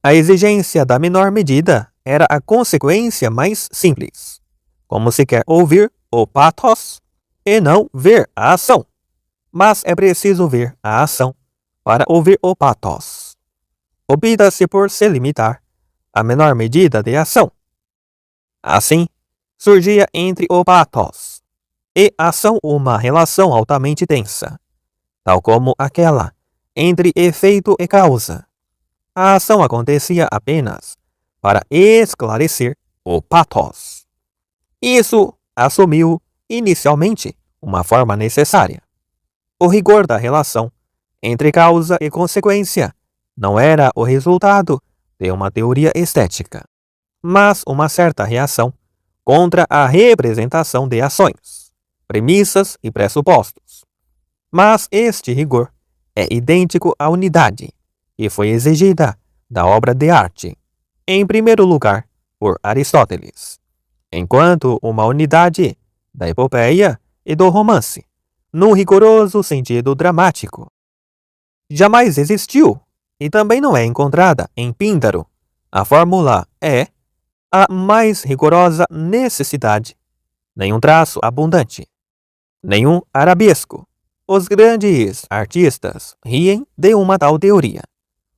A exigência da menor medida era a consequência mais simples. Como se quer ouvir o pathos e não ver a ação. Mas é preciso ver a ação para ouvir o pathos. Opta-se por se limitar à menor medida de ação. Assim, surgia entre o pathos e a ação uma relação altamente tensa, tal como aquela entre efeito e causa. A ação acontecia apenas para esclarecer o pathos. Isso assumiu, inicialmente, uma forma necessária. O rigor da relação entre causa e consequência não era o resultado de uma teoria estética, mas uma certa reação contra a representação de ações, premissas e pressupostos. Mas este rigor é idêntico à unidade que foi exigida da obra de arte, em primeiro lugar por Aristóteles, enquanto uma unidade da epopeia e do romance, num rigoroso sentido dramático. Jamais existiu e também não é encontrada em Píndaro. A fórmula é a mais rigorosa necessidade, nenhum traço abundante, nenhum arabesco. Os grandes artistas riem de uma tal teoria.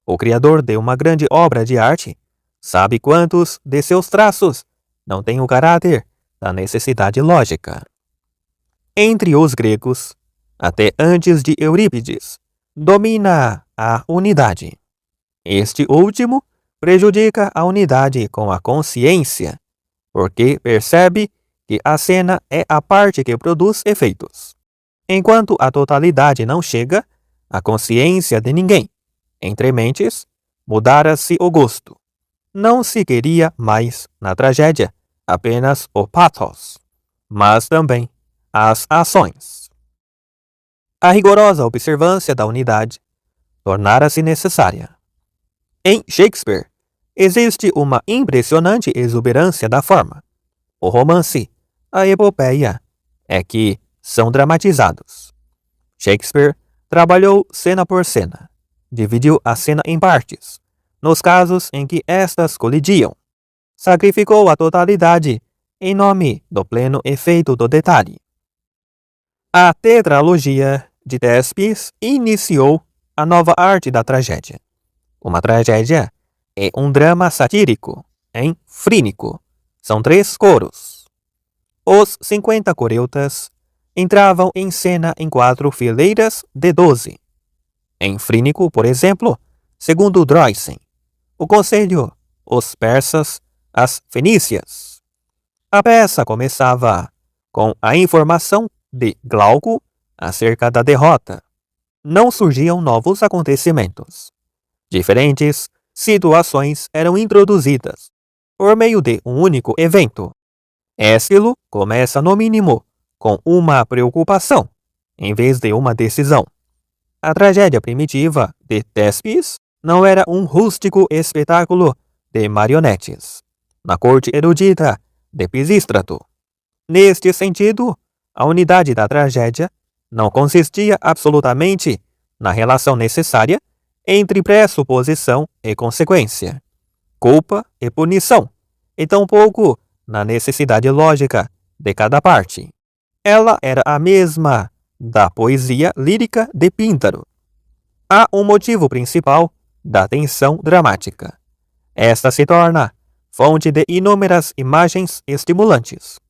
O criador de uma grande obra de arte sabe quantos de seus traços não têm o caráter da necessidade lógica. Entre os gregos, até antes de Eurípides, domina a unidade. Este último prejudica a unidade com a consciência, porque percebe que a cena é a parte que produz efeitos. Enquanto a totalidade não chega à consciência de ninguém, entre mentes, mudara-se o gosto. Não se queria mais, na tragédia, apenas o pathos, mas também as ações. A rigorosa observância da unidade tornara-se necessária. Em Shakespeare, existe uma impressionante exuberância da forma. O romance, a epopeia, é que são dramatizados. Shakespeare trabalhou cena por cena, dividiu a cena em partes, nos casos em que estas colidiam, sacrificou a totalidade em nome do pleno efeito do detalhe. A tetralogia de Thespis iniciou a nova arte da tragédia. Uma tragédia é um drama satírico, em frínico. São 3 coros. Os 50 coreutas entravam em cena em 4 fileiras de 12. Em frínico, por exemplo, segundo Droysen, o conselho, os persas, as fenícias. A peça começava com a informação de Glauco acerca da derrota. Não surgiam novos acontecimentos. Diferentes situações eram introduzidas, por meio de um único evento. Ésquilo começa, no mínimo, com uma preocupação, em vez de uma decisão. A tragédia primitiva de Tespes não era um rústico espetáculo de marionetes, na corte erudita de Pisístrato. Neste sentido, a unidade da tragédia não consistia absolutamente na relação necessária entre pressuposição e consequência, culpa e punição, e tampouco na necessidade lógica de cada parte. Ela era a mesma da poesia lírica de Píndaro. Há um motivo principal da tensão dramática. Esta se torna fonte de inúmeras imagens estimulantes,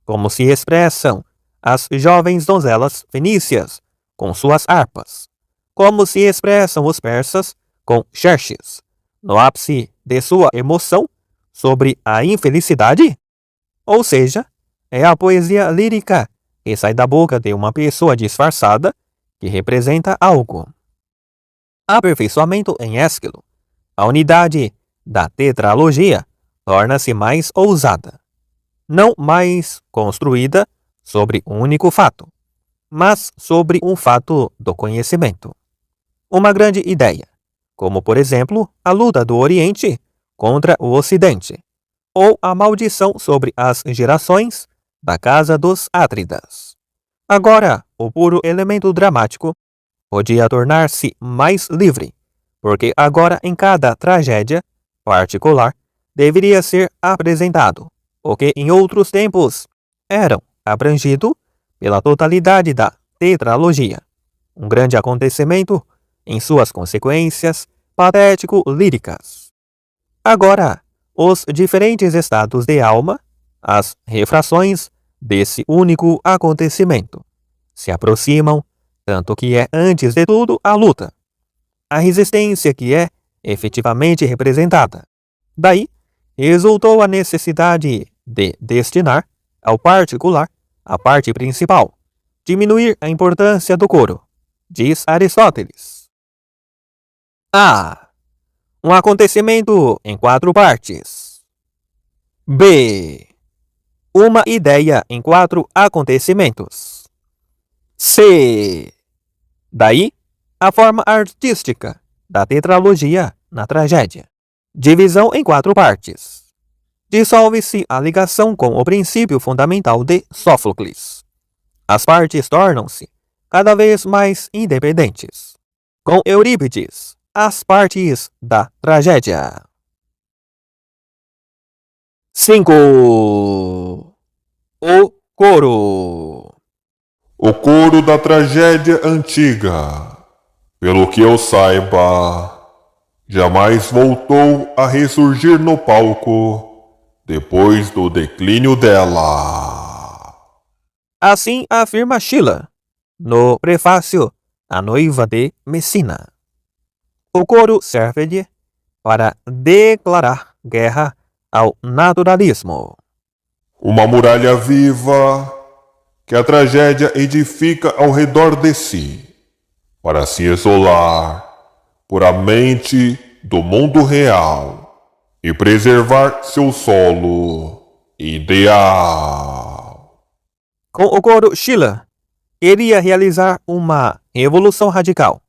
como se expressam as jovens donzelas fenícias com suas harpas, como se expressam os persas com xerxes, no ápice de sua emoção sobre a infelicidade? Ou seja, é a poesia lírica que sai da boca de uma pessoa disfarçada que representa algo. Aperfeiçoamento em Ésquilo. A unidade da tetralogia torna-se mais ousada, não mais construída sobre um único fato, mas sobre um fato do conhecimento. Uma grande ideia, como por exemplo a luta do Oriente contra o Ocidente, ou a maldição sobre as gerações da casa dos Átridas. Agora, o puro elemento dramático podia tornar-se mais livre, porque agora em cada tragédia particular deveria ser apresentado o que em outros tempos eram abrangido pela totalidade da tetralogia, um grande acontecimento em suas consequências patético-líricas. Agora, os diferentes estados de alma, as refrações desse único acontecimento, se aproximam, tanto que é antes de tudo a luta, a resistência que é efetivamente representada. Daí, resultou a necessidade de destinar ao particular a parte principal, diminuir a importância do coro, diz Aristóteles. A. Um acontecimento em 4 partes. B. Uma ideia em 4 acontecimentos. C. Daí, a forma artística da tetralogia na tragédia. Divisão em 4 partes. Dissolve-se a ligação com o princípio fundamental de Sófocles. As partes tornam-se cada vez mais independentes. Com Eurípides, as partes da tragédia. 5. O coro. O coro da tragédia antiga, pelo que eu saiba, jamais voltou a ressurgir no palco depois do declínio dela. Assim afirma Schiller, no prefácio A Noiva de Messina. O coro serve para declarar guerra ao naturalismo. Uma muralha viva que a tragédia edifica ao redor de si, para se isolar puramente do mundo real e preservar seu solo ideal. Com o coro, Schiller queria realizar uma revolução radical.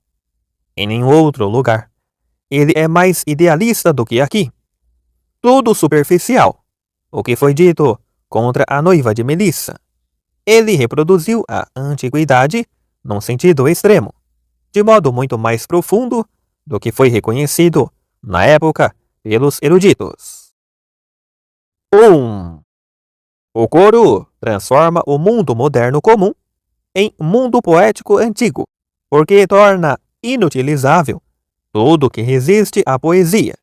Em nenhum outro lugar, ele é mais idealista do que aqui. Tudo superficial, o que foi dito contra a noiva de Melissa. Ele reproduziu a antiguidade num sentido extremo, de modo muito mais profundo do que foi reconhecido na época pelos eruditos. 1. O coro transforma o mundo moderno comum em mundo poético antigo, porque torna inutilizável tudo que resiste à poesia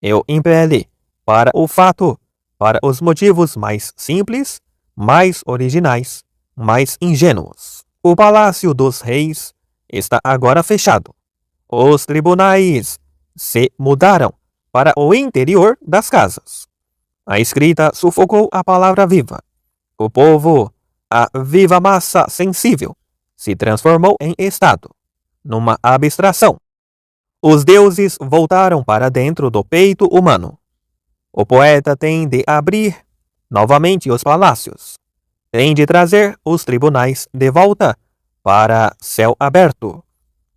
e o impele para o fato, para os motivos mais simples, mais originais, mais ingênuos. O palácio dos reis está agora fechado. Os tribunais se mudaram para o interior das casas. A escrita sufocou a palavra viva. O povo, a viva massa sensível, se transformou em estado, numa abstração. Os deuses voltaram para dentro do peito humano. O poeta tem de abrir novamente os palácios. Tem de trazer os tribunais de volta para céu aberto.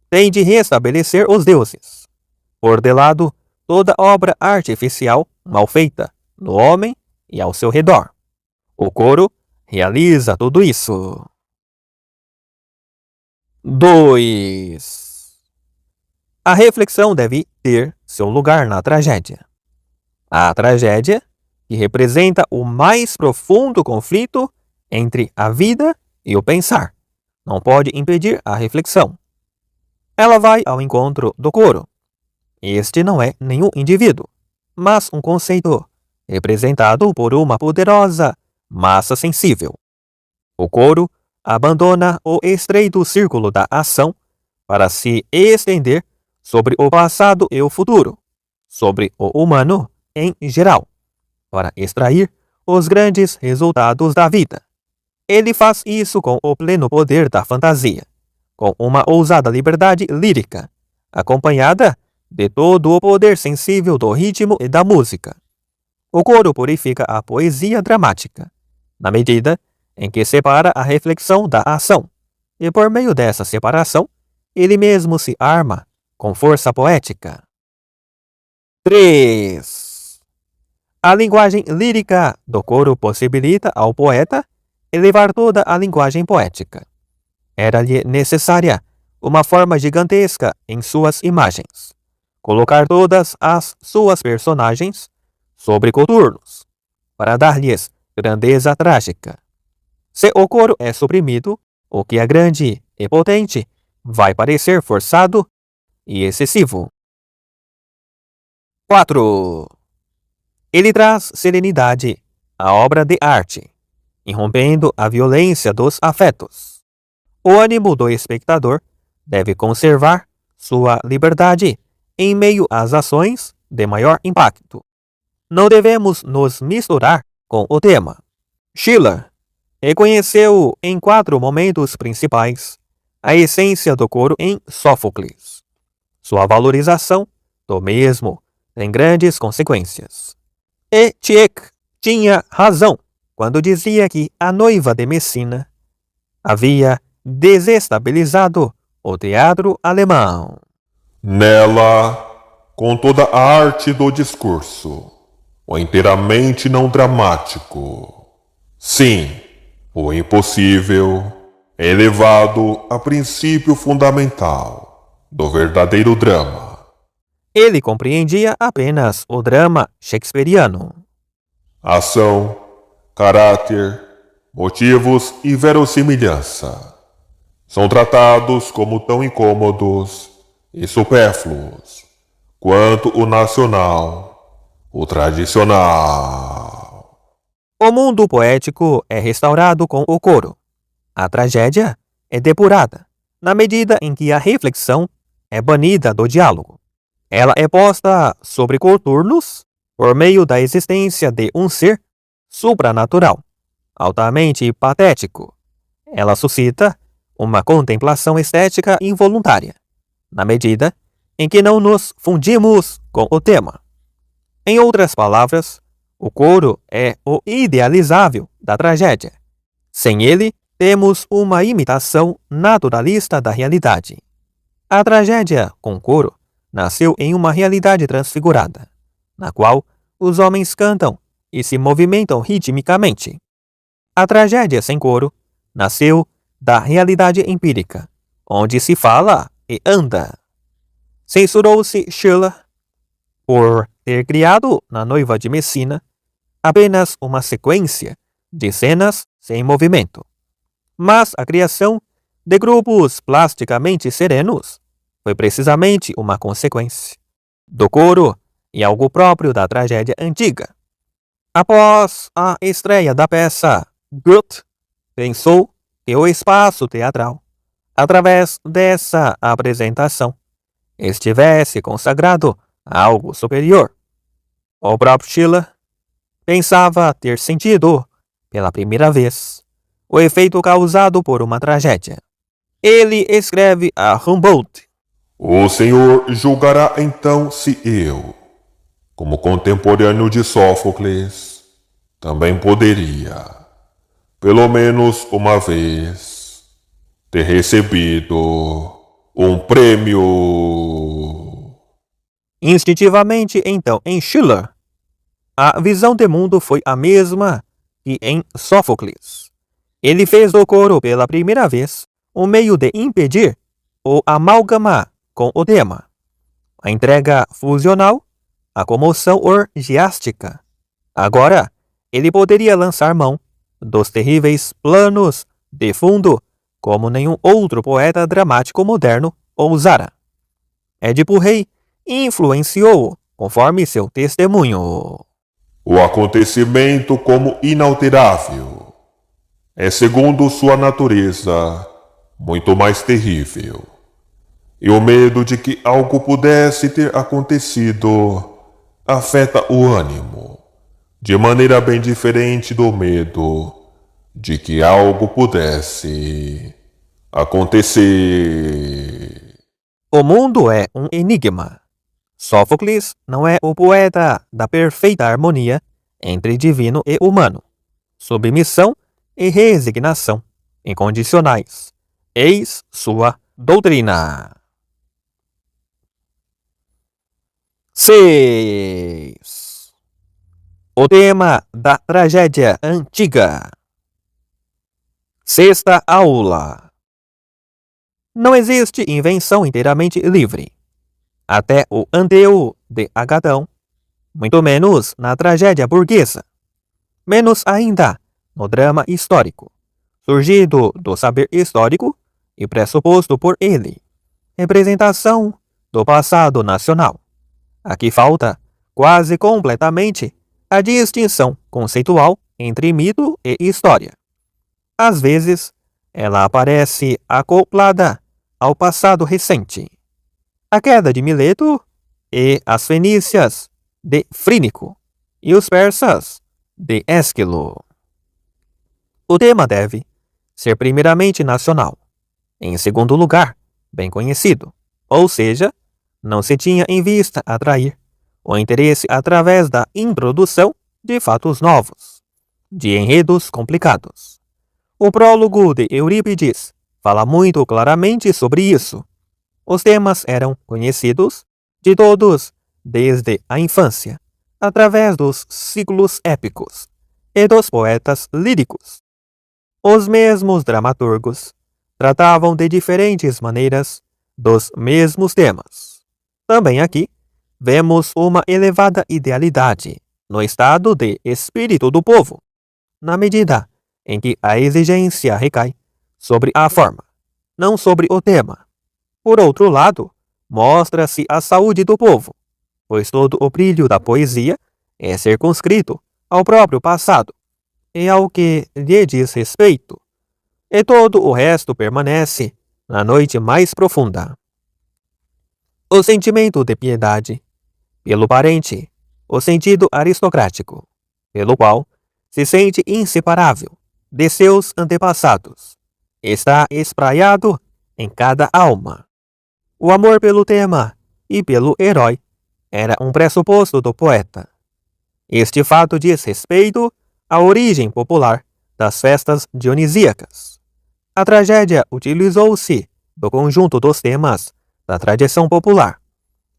Tem de restabelecer os deuses. Por de lado, toda obra artificial mal feita no homem e ao seu redor. O coro realiza tudo isso. 2. A reflexão deve ter seu lugar na tragédia. A tragédia, que representa o mais profundo conflito entre a vida e o pensar, não pode impedir a reflexão. Ela vai ao encontro do coro. Este não é nenhum indivíduo, mas um conceito representado por uma poderosa massa sensível. O coro abandona o estreito círculo da ação para se estender sobre o passado e o futuro, sobre o humano em geral, para extrair os grandes resultados da vida. Ele faz isso com o pleno poder da fantasia, com uma ousada liberdade lírica, acompanhada de todo o poder sensível do ritmo e da música. O coro purifica a poesia dramática, na medida em que separa a reflexão da ação, e por meio dessa separação, ele mesmo se arma com força poética. 3. A linguagem lírica do coro possibilita ao poeta elevar toda a linguagem poética. Era-lhe necessária uma forma gigantesca em suas imagens, colocar todas as suas personagens sobre coturnos, para dar-lhes grandeza trágica. Se o coro é suprimido, o que é grande e potente vai parecer forçado e excessivo. 4. Ele traz serenidade à obra de arte, irrompendo a violência dos afetos. O ânimo do espectador deve conservar sua liberdade em meio às ações de maior impacto. Não devemos nos misturar com o tema. Schiller reconheceu em 4 momentos principais a essência do coro em Sófocles. Sua valorização do mesmo tem grandes consequências. E Tieck tinha razão quando dizia que a noiva de Messina havia desestabilizado o teatro alemão. Nela, com toda a arte do discurso, o inteiramente não dramático. Sim, o impossível é elevado a princípio fundamental do verdadeiro drama. Ele compreendia apenas o drama shakespeariano. Ação, caráter, motivos e verossimilhança são tratados como tão incômodos e supérfluos quanto o nacional, o tradicional. O mundo poético é restaurado com o coro. A tragédia é depurada, na medida em que a reflexão é banida do diálogo. Ela é posta sobre coturnos por meio da existência de um ser supranatural, altamente patético. Ela suscita uma contemplação estética involuntária, na medida em que não nos fundimos com o tema. Em outras palavras, o coro é o idealizável da tragédia. Sem ele, temos uma imitação naturalista da realidade. A tragédia com coro nasceu em uma realidade transfigurada, na qual os homens cantam e se movimentam ritmicamente. A tragédia sem coro nasceu da realidade empírica, onde se fala e anda. Censurou-se Schiller por ter criado na Noiva de Messina apenas uma sequência de cenas sem movimento. Mas a criação de grupos plasticamente serenos foi precisamente uma consequência do coro e algo próprio da tragédia antiga. Após a estreia da peça, Goethe pensou que o espaço teatral, através dessa apresentação, estivesse consagrado a algo superior. O próprio Schiller pensava ter sentido, pela primeira vez, o efeito causado por uma tragédia. Ele escreve a Humboldt: O Senhor julgará então se eu, como contemporâneo de Sófocles, também poderia, pelo menos uma vez, ter recebido um prêmio. Instintivamente, então, em Schiller, a visão de mundo foi a mesma que em Sófocles. Ele fez do coro pela primeira vez um meio de impedir o amálgama com o tema, a entrega fusional, a comoção orgiástica. Agora, ele poderia lançar mão dos terríveis planos de fundo como nenhum outro poeta dramático moderno ousara. Édipo Rei influenciou-o conforme seu testemunho. O acontecimento como inalterável é, segundo sua natureza, muito mais terrível. E o medo de que algo pudesse ter acontecido afeta o ânimo, de maneira bem diferente do medo de que algo pudesse acontecer. O mundo é um enigma. Sófocles não é o poeta da perfeita harmonia entre divino e humano, submissão e resignação incondicionais. Eis sua doutrina. 6. O tema da tragédia antiga. Sexta aula. Não existe invenção inteiramente livre. Até o Anteu de Agatão, muito menos na tragédia burguesa, menos ainda no drama histórico, surgido do saber histórico e pressuposto por ele, representação do passado nacional. Aqui falta, quase completamente, a distinção conceitual entre mito e história. Às vezes, ela aparece acoplada ao passado recente. A queda de Mileto e as fenícias de Frínico e os persas de Ésquilo. O tema deve ser primeiramente nacional, em segundo lugar, bem conhecido, ou seja, não se tinha em vista atrair o interesse através da introdução de fatos novos, de enredos complicados. O prólogo de Eurípides fala muito claramente sobre isso. Os temas eram conhecidos de todos desde a infância, através dos ciclos épicos e dos poetas líricos. Os mesmos dramaturgos tratavam de diferentes maneiras dos mesmos temas. Também aqui vemos uma elevada idealidade no estado de espírito do povo, na medida em que a exigência recai sobre a forma, não sobre o tema. Por outro lado, mostra-se a saúde do povo, pois todo o brilho da poesia é circunscrito ao próprio passado e ao que lhe diz respeito, e todo o resto permanece na noite mais profunda. O sentimento de piedade pelo parente, o sentido aristocrático, pelo qual se sente inseparável de seus antepassados, está espraiado em cada alma. O amor pelo tema e pelo herói era um pressuposto do poeta. Este fato diz respeito à origem popular das festas dionisíacas. A tragédia utilizou-se do conjunto dos temas da tradição popular,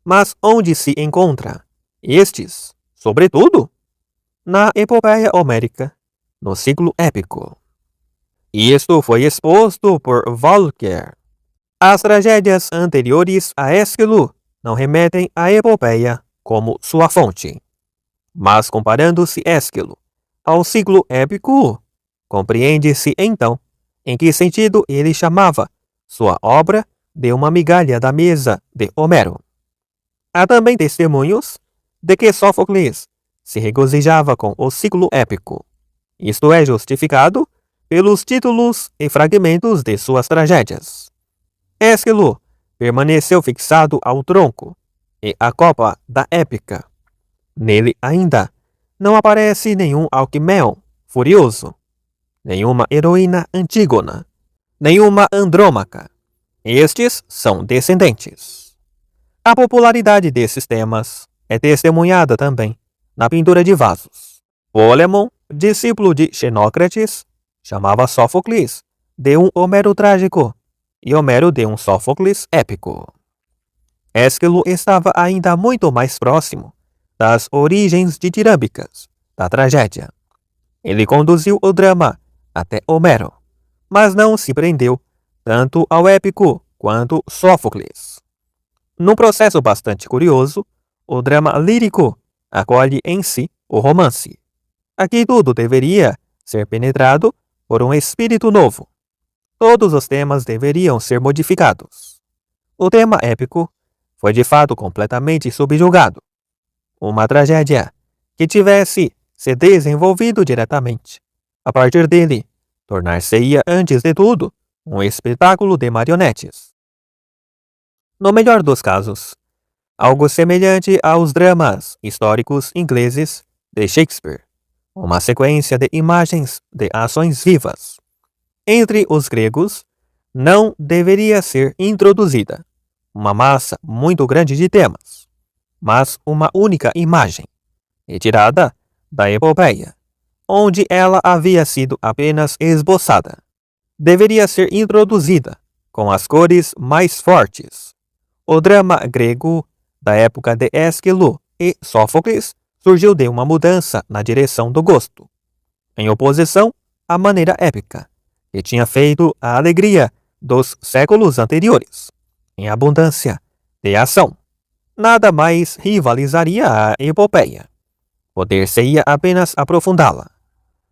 mas onde se encontra estes, sobretudo? Na epopeia homérica, no ciclo épico. Isto foi exposto por Volcker. As tragédias anteriores a Ésquilo não remetem à epopeia como sua fonte. Mas comparando-se Ésquilo ao ciclo épico, compreende-se então em que sentido ele chamava sua obra de uma migalha da mesa de Homero. Há também testemunhos de que Sófocles se regozijava com o ciclo épico. Isto é justificado pelos títulos e fragmentos de suas tragédias. Ésquilo permaneceu fixado ao tronco e à copa da épica. Nele ainda não aparece nenhum Alquimeu furioso, nenhuma heroína Antígona, nenhuma Andrômaca. Estes são descendentes. A popularidade desses temas é testemunhada também na pintura de vasos. Polemon, discípulo de Xenócrates, chamava Sófocles de um Homero trágico e Homero de um Sófocles épico. Ésquilo estava ainda muito mais próximo das origens ditírambicas da tragédia. Ele conduziu o drama até Homero, mas não se prendeu tanto ao épico quanto Sófocles. Num processo bastante curioso, o drama lírico acolhe em si o romance. Aqui tudo deveria ser penetrado por um espírito novo. Todos os temas deveriam ser modificados. O tema épico foi de fato completamente subjugado. Uma tragédia que tivesse se desenvolvido diretamente. A partir dele, tornar-se-ia, antes de tudo, um espetáculo de marionetes. No melhor dos casos, algo semelhante aos dramas históricos ingleses de Shakespeare, uma sequência de imagens de ações vivas. Entre os gregos, não deveria ser introduzida uma massa muito grande de temas, mas uma única imagem, retirada da epopeia, onde ela havia sido apenas esboçada. Deveria ser introduzida com as cores mais fortes. O drama grego da época de Ésquilo e Sófocles surgiu de uma mudança na direção do gosto, em oposição à maneira épica, que tinha feito a alegria dos séculos anteriores, em abundância de ação. Nada mais rivalizaria a epopeia. Poder-se-ia apenas aprofundá-la.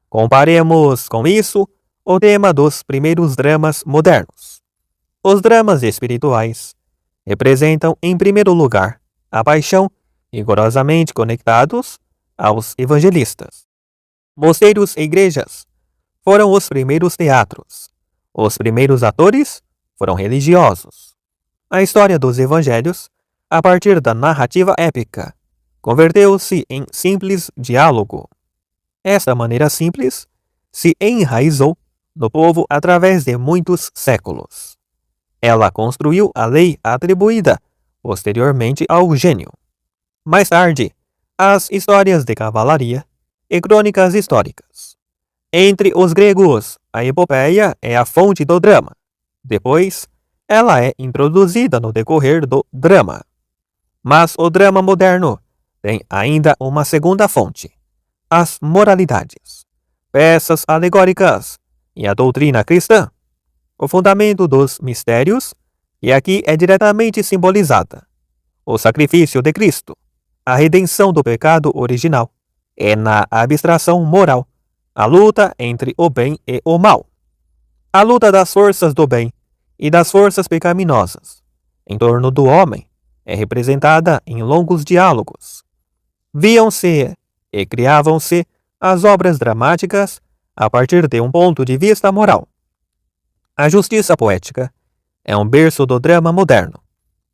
Comparemos com isso o tema dos primeiros dramas modernos. Os dramas espirituais representam, em primeiro lugar, a paixão, rigorosamente conectados aos evangelistas. Mosteiros e igrejas foram os primeiros teatros. Os primeiros atores foram religiosos. A história dos evangelhos, a partir da narrativa épica, converteu-se em simples diálogo. Esta maneira simples se enraizou no povo através de muitos séculos. Ela construiu a lei atribuída posteriormente ao gênio. Mais tarde, as histórias de cavalaria e crônicas históricas. Entre os gregos, a epopeia é a fonte do drama. Depois, ela é introduzida no decorrer do drama. Mas o drama moderno tem ainda uma segunda fonte: as moralidades, peças alegóricas e a doutrina cristã. O fundamento dos mistérios, e aqui é diretamente simbolizada. O sacrifício de Cristo, a redenção do pecado original, é na abstração moral, a luta entre o bem e o mal. A luta das forças do bem e das forças pecaminosas em torno do homem é representada em longos diálogos. Viam-se e criavam-se as obras dramáticas a partir de um ponto de vista moral. A justiça poética é um berço do drama moderno.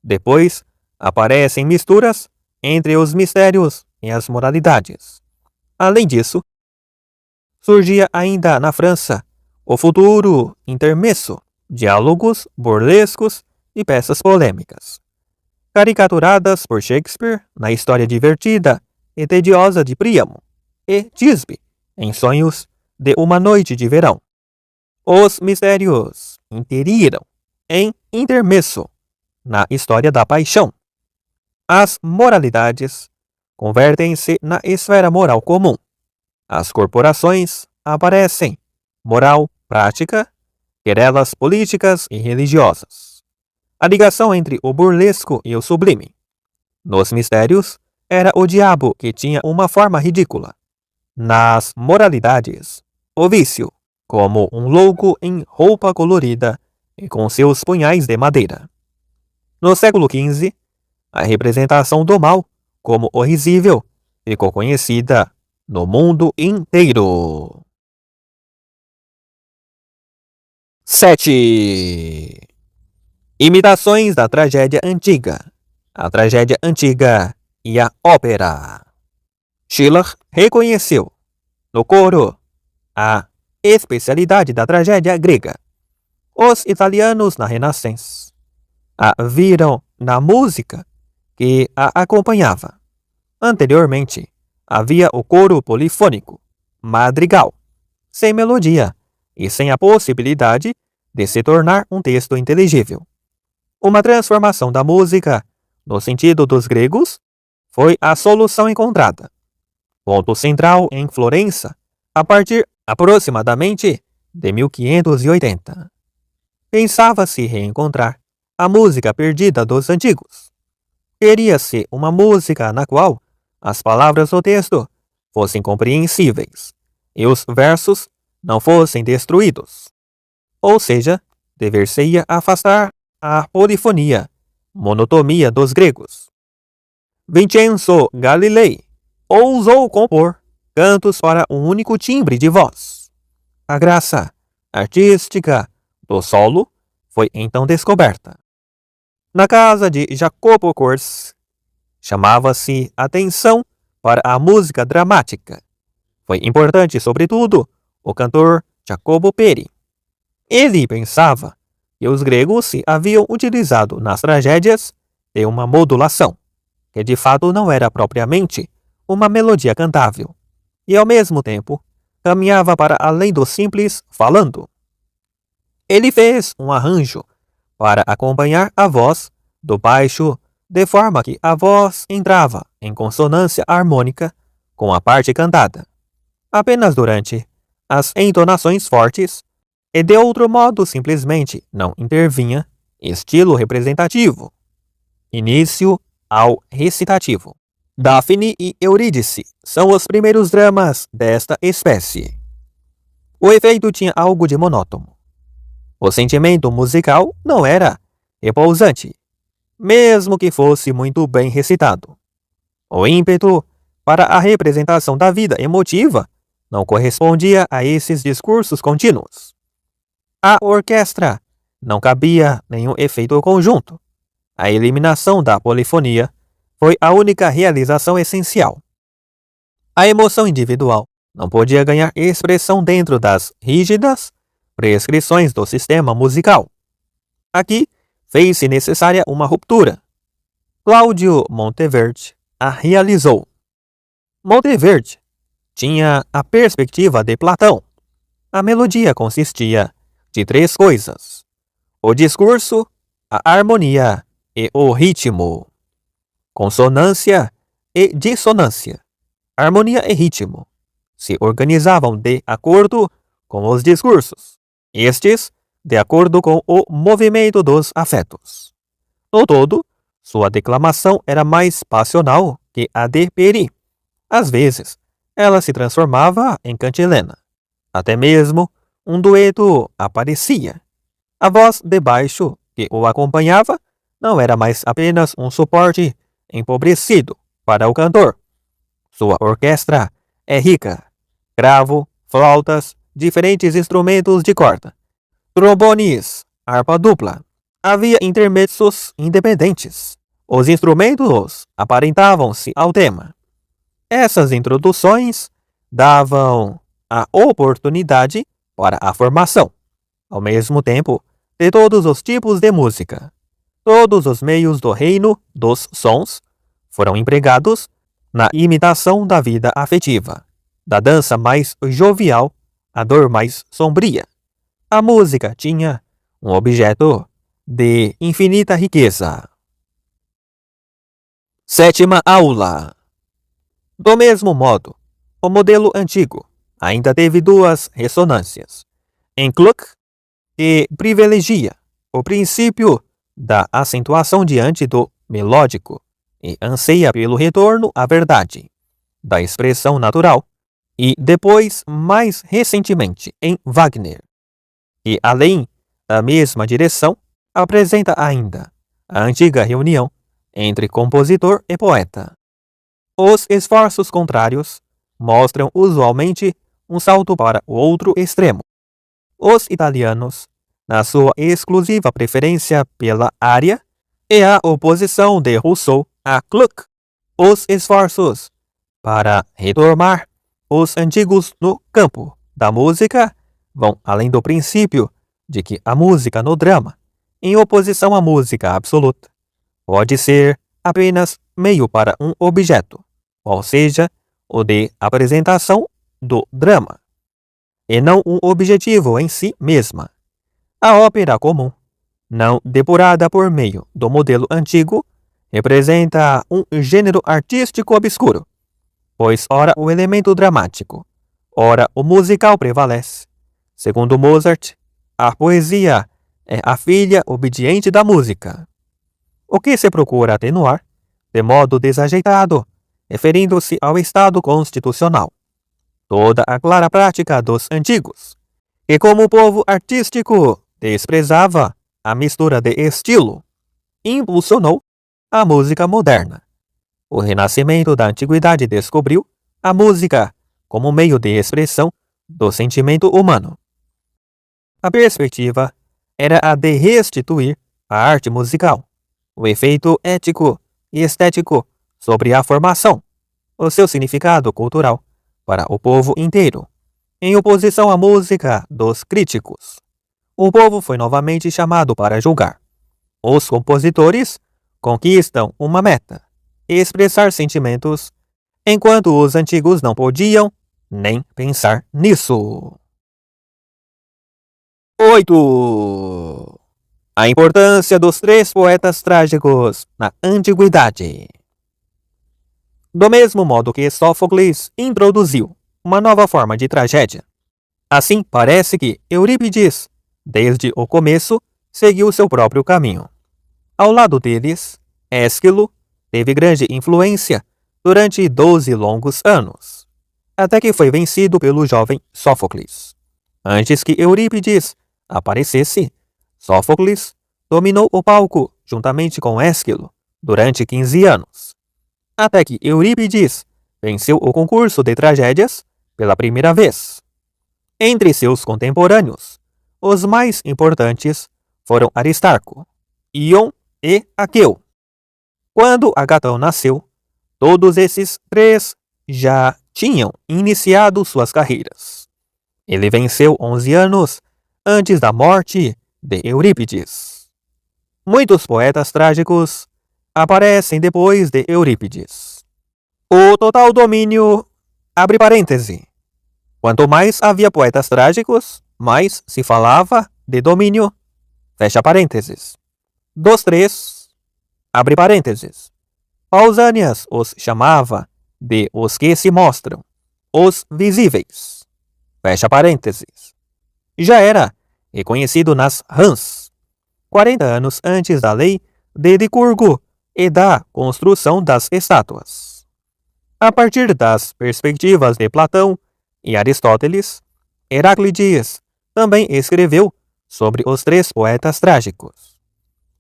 Depois, aparecem misturas entre os mistérios e as moralidades. Além disso, surgia ainda na França o futuro intermesso, diálogos burlescos e peças polêmicas, caricaturadas por Shakespeare na história divertida e tediosa de Príamo e Tisbe em Sonhos de uma Noite de Verão. Os mistérios interiram em intermesso na história da paixão. As moralidades convertem-se na esfera moral comum. As corporações aparecem moral prática, querelas políticas e religiosas. A ligação entre o burlesco e o sublime. Nos mistérios, era o diabo que tinha uma forma ridícula. Nas moralidades, o vício, como um louco em roupa colorida e com seus punhais de madeira. No século XV, a representação do mal, como o risível, ficou conhecida no mundo inteiro. 7. Imitações da tragédia antiga. A tragédia antiga e a ópera. Schiller reconheceu, no coro, a especialidade da tragédia grega. Os italianos na Renascença a viram na música que a acompanhava. Anteriormente, havia o coro polifônico, madrigal, sem melodia e sem a possibilidade de se tornar um texto inteligível. Uma transformação da música, no sentido dos gregos, foi a solução encontrada. Ponto central em Florença, a partir aproximadamente de 1580. Pensava-se reencontrar a música perdida dos antigos. Queria-se uma música na qual as palavras do texto fossem compreensíveis e os versos não fossem destruídos. Ou seja, dever-se-ia afastar a polifonia, monotonia dos gregos. Vincenzo Galilei ousou compor cantos para um único timbre de voz. A graça artística do solo foi então descoberta. Na casa de Jacopo Corsi, chamava-se atenção para a música dramática. Foi importante, sobretudo, o cantor Jacopo Peri. Ele pensava que os gregos se haviam utilizado nas tragédias de uma modulação, que de fato não era propriamente uma melodia cantável, e ao mesmo tempo caminhava para além do simples falando. Ele fez um arranjo para acompanhar a voz do baixo, de forma que a voz entrava em consonância harmônica com a parte cantada, apenas durante as entonações fortes, e de outro modo simplesmente não intervinha estilo representativo. Início ao recitativo. Daphne e Eurídice são os primeiros dramas desta espécie. O efeito tinha algo de monótono. O sentimento musical não era repousante, mesmo que fosse muito bem recitado. O ímpeto para a representação da vida emotiva não correspondia a esses discursos contínuos. A orquestra não cabia nenhum efeito conjunto. A eliminação da polifonia foi a única realização essencial. A emoção individual não podia ganhar expressão dentro das rígidas prescrições do sistema musical. Aqui fez-se necessária uma ruptura. Cláudio Monteverdi a realizou. Monteverdi tinha a perspectiva de Platão. A melodia consistia de três coisas: o discurso, a harmonia e o ritmo. Consonância e dissonância, harmonia e ritmo, se organizavam de acordo com os discursos, estes de acordo com o movimento dos afetos. No todo, sua declamação era mais passional que a de Peri. Às vezes, ela se transformava em cantilena. Até mesmo um dueto aparecia. A voz de baixo que o acompanhava não era mais apenas um suporte empobrecido para o cantor. Sua orquestra é rica. Cravo, flautas, diferentes instrumentos de corda, trombones, harpa dupla. Havia intermezzo's independentes. Os instrumentos aparentavam-se ao tema. Essas introduções davam a oportunidade para a formação, ao mesmo tempo, de todos os tipos de música. Todos os meios do reino dos sons foram empregados na imitação da vida afetiva, da dança mais jovial à dor mais sombria. A música tinha um objeto de infinita riqueza. Sétima aula. Do mesmo modo, o modelo antigo ainda teve duas ressonâncias. Em Gluck, que privilegia o princípio da acentuação diante do melódico e anseia pelo retorno à verdade, da expressão natural, e depois, mais recentemente, em Wagner, que, além da mesma direção, apresenta ainda a antiga reunião entre compositor e poeta. Os esforços contrários mostram usualmente um salto para o outro extremo. Os italianos, na sua exclusiva preferência pela área, e a oposição de Rousseau a Gluck, os esforços para retomar os antigos no campo da música vão além do princípio de que a música no drama, em oposição à música absoluta, pode ser apenas meio para um objeto, qual seja o de apresentação do drama, e não um objetivo em si mesma. A ópera comum, não depurada por meio do modelo antigo, representa um gênero artístico obscuro, pois ora o elemento dramático, ora o musical prevalece. Segundo Mozart, a poesia é a filha obediente da música. O que se procura atenuar, de modo desajeitado, referindo-se ao Estado constitucional, toda a clara prática dos antigos, que como povo artístico desprezava a mistura de estilo, impulsionou a música moderna. O renascimento da antiguidade descobriu a música como meio de expressão do sentimento humano. A perspectiva era a de restituir a arte musical, o efeito ético e estético sobre a formação, o seu significado cultural para o povo inteiro, em oposição à música dos críticos. O povo foi novamente chamado para julgar. Os compositores conquistam uma meta, expressar sentimentos, enquanto os antigos não podiam nem pensar nisso. 8. A importância dos três poetas trágicos na antiguidade. Do mesmo modo que Sófocles introduziu uma nova forma de tragédia, assim parece que Eurípides, desde o começo, seguiu seu próprio caminho. Ao lado deles, Ésquilo teve grande influência durante 12 longos anos, até que foi vencido pelo jovem Sófocles. Antes que Eurípides aparecesse, Sófocles dominou o palco juntamente com Ésquilo durante 15 anos, até que Eurípides venceu o concurso de tragédias pela primeira vez. Entre seus contemporâneos, os mais importantes foram Aristarco, Ion e Aqueu. Quando Agatão nasceu, todos esses três já tinham iniciado suas carreiras. Ele venceu 11 anos antes da morte de Eurípides. Muitos poetas trágicos aparecem depois de Eurípides. O total domínio abre parêntese. Quanto mais havia poetas trágicos, mais se falava de domínio, fecha parênteses. Dos três, abre parênteses. Pausanias os chamava de os que se mostram, os visíveis, fecha parênteses. Já era reconhecido nas Rãs, 40 anos antes da lei de Licurgo e da construção das estátuas. A partir das perspectivas de Platão e Aristóteles, Heráclides também escreveu sobre os três poetas trágicos.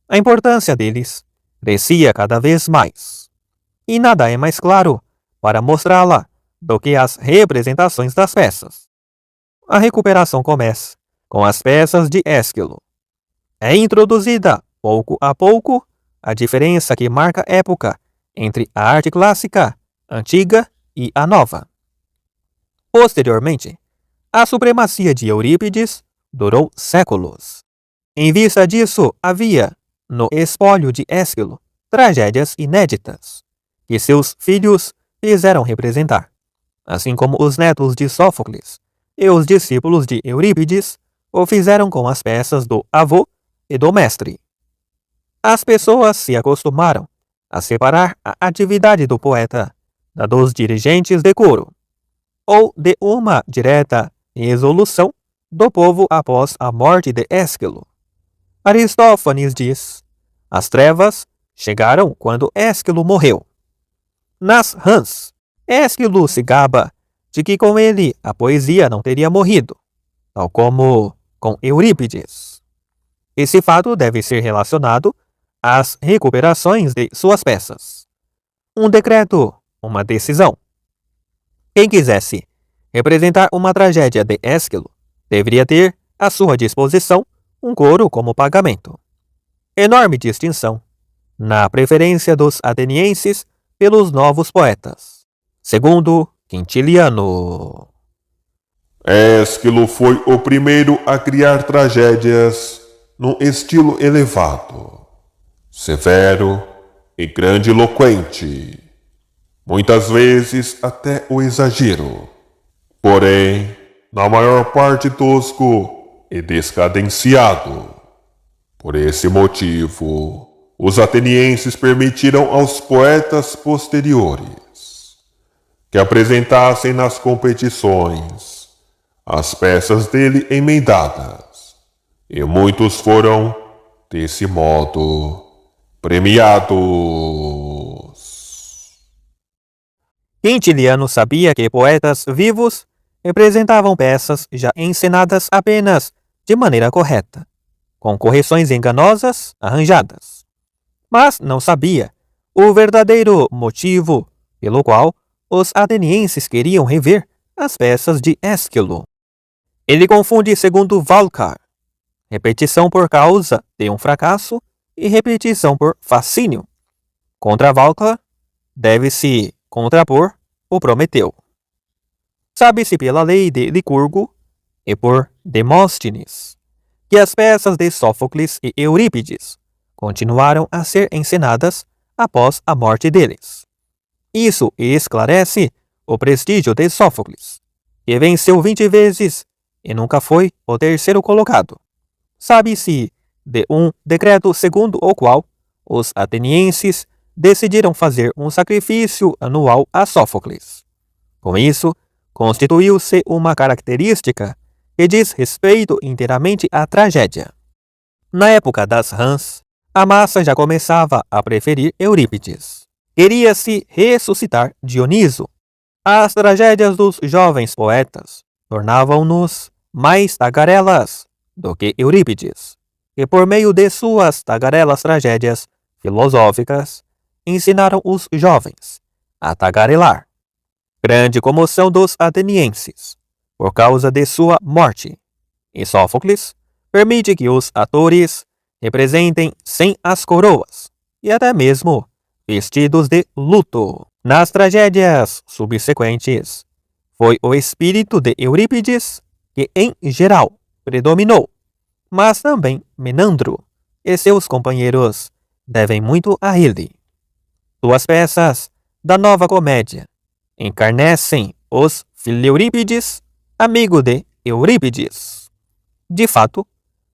A importância deles crescia cada vez mais, e nada é mais claro para mostrá-la do que as representações das peças. A recuperação começa com as peças de Ésquilo. É introduzida, pouco a pouco, a diferença que marca a época entre a arte clássica, antiga e a nova. Posteriormente, a supremacia de Eurípides durou séculos. Em vista disso, havia, no espólio de Ésquilo, tragédias inéditas, que seus filhos fizeram representar, assim como os netos de Sófocles e os discípulos de Eurípides o fizeram com as peças do avô e do mestre. As pessoas se acostumaram a separar a atividade do poeta da dos dirigentes de coro, ou de uma direta resolução do povo após a morte de Ésquilo. Aristófanes diz: as trevas chegaram quando Ésquilo morreu. Nas Rãs, Ésquilo se gaba de que com ele a poesia não teria morrido, tal como com Eurípides. Esse fato deve ser relacionado às recuperações de suas peças. Um decreto, uma decisão. Quem quisesse representar uma tragédia de Ésquilo deveria ter à sua disposição um coro como pagamento. Enorme distinção na preferência dos atenienses pelos novos poetas. Segundo Quintiliano. Ésquilo foi o primeiro a criar tragédias num estilo elevado, severo e grandiloquente. muitas vezes até o exagero, porém, na maior parte tosco e descadenciado. Por esse motivo, os atenienses permitiram aos poetas posteriores que apresentassem nas competições as peças dele emendadas, e muitos foram, desse modo, premiados. Quintiliano sabia que poetas vivos representavam peças já encenadas apenas de maneira correta, com correções enganosas arranjadas. Mas não sabia o verdadeiro motivo pelo qual os atenienses queriam rever as peças de Ésquilo. Ele confunde segundo Valcar, repetição por causa de um fracasso e repetição por fascínio. Contra Valcar, deve-se contrapor o Prometeu. Sabe-se pela lei de Licurgo e por Demóstenes que as peças de Sófocles e Eurípides continuaram a ser encenadas após a morte deles. Isso esclarece o prestígio de Sófocles, que venceu 20 vezes e nunca foi o terceiro colocado. Sabe-se de um decreto segundo o qual os atenienses decidiram fazer um sacrifício anual a Sófocles. Com isso, constituiu-se uma característica que diz respeito inteiramente à tragédia. Na época das rãs, a massa já começava a preferir Eurípides. Queria-se ressuscitar Dioniso. As tragédias dos jovens poetas tornavam-nos mais tagarelas do que Eurípides, e por meio de suas tagarelas tragédias filosóficas, ensinaram os jovens a tagarelar. Grande comoção dos atenienses por causa de sua morte, e Sófocles permite que os atores representem sem as coroas e até mesmo vestidos de luto. Nas tragédias subsequentes, foi o espírito de Eurípides que, em geral, predominou, mas também Menandro e seus companheiros devem muito a ele. Duas peças da nova comédia encarnecem os Fileurípides, amigo de Eurípides. De fato,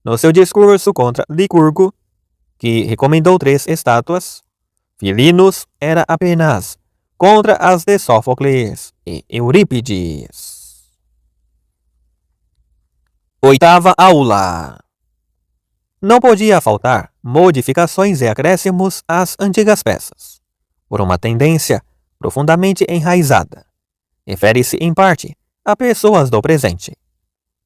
no seu discurso contra Licurgo, que recomendou 3 estátuas, Filinus era apenas contra as de Sófocles e Eurípides. Oitava aula. Não podia faltar modificações e acréscimos às antigas peças, por uma tendência profundamente enraizada. Refere-se, em parte, a pessoas do presente.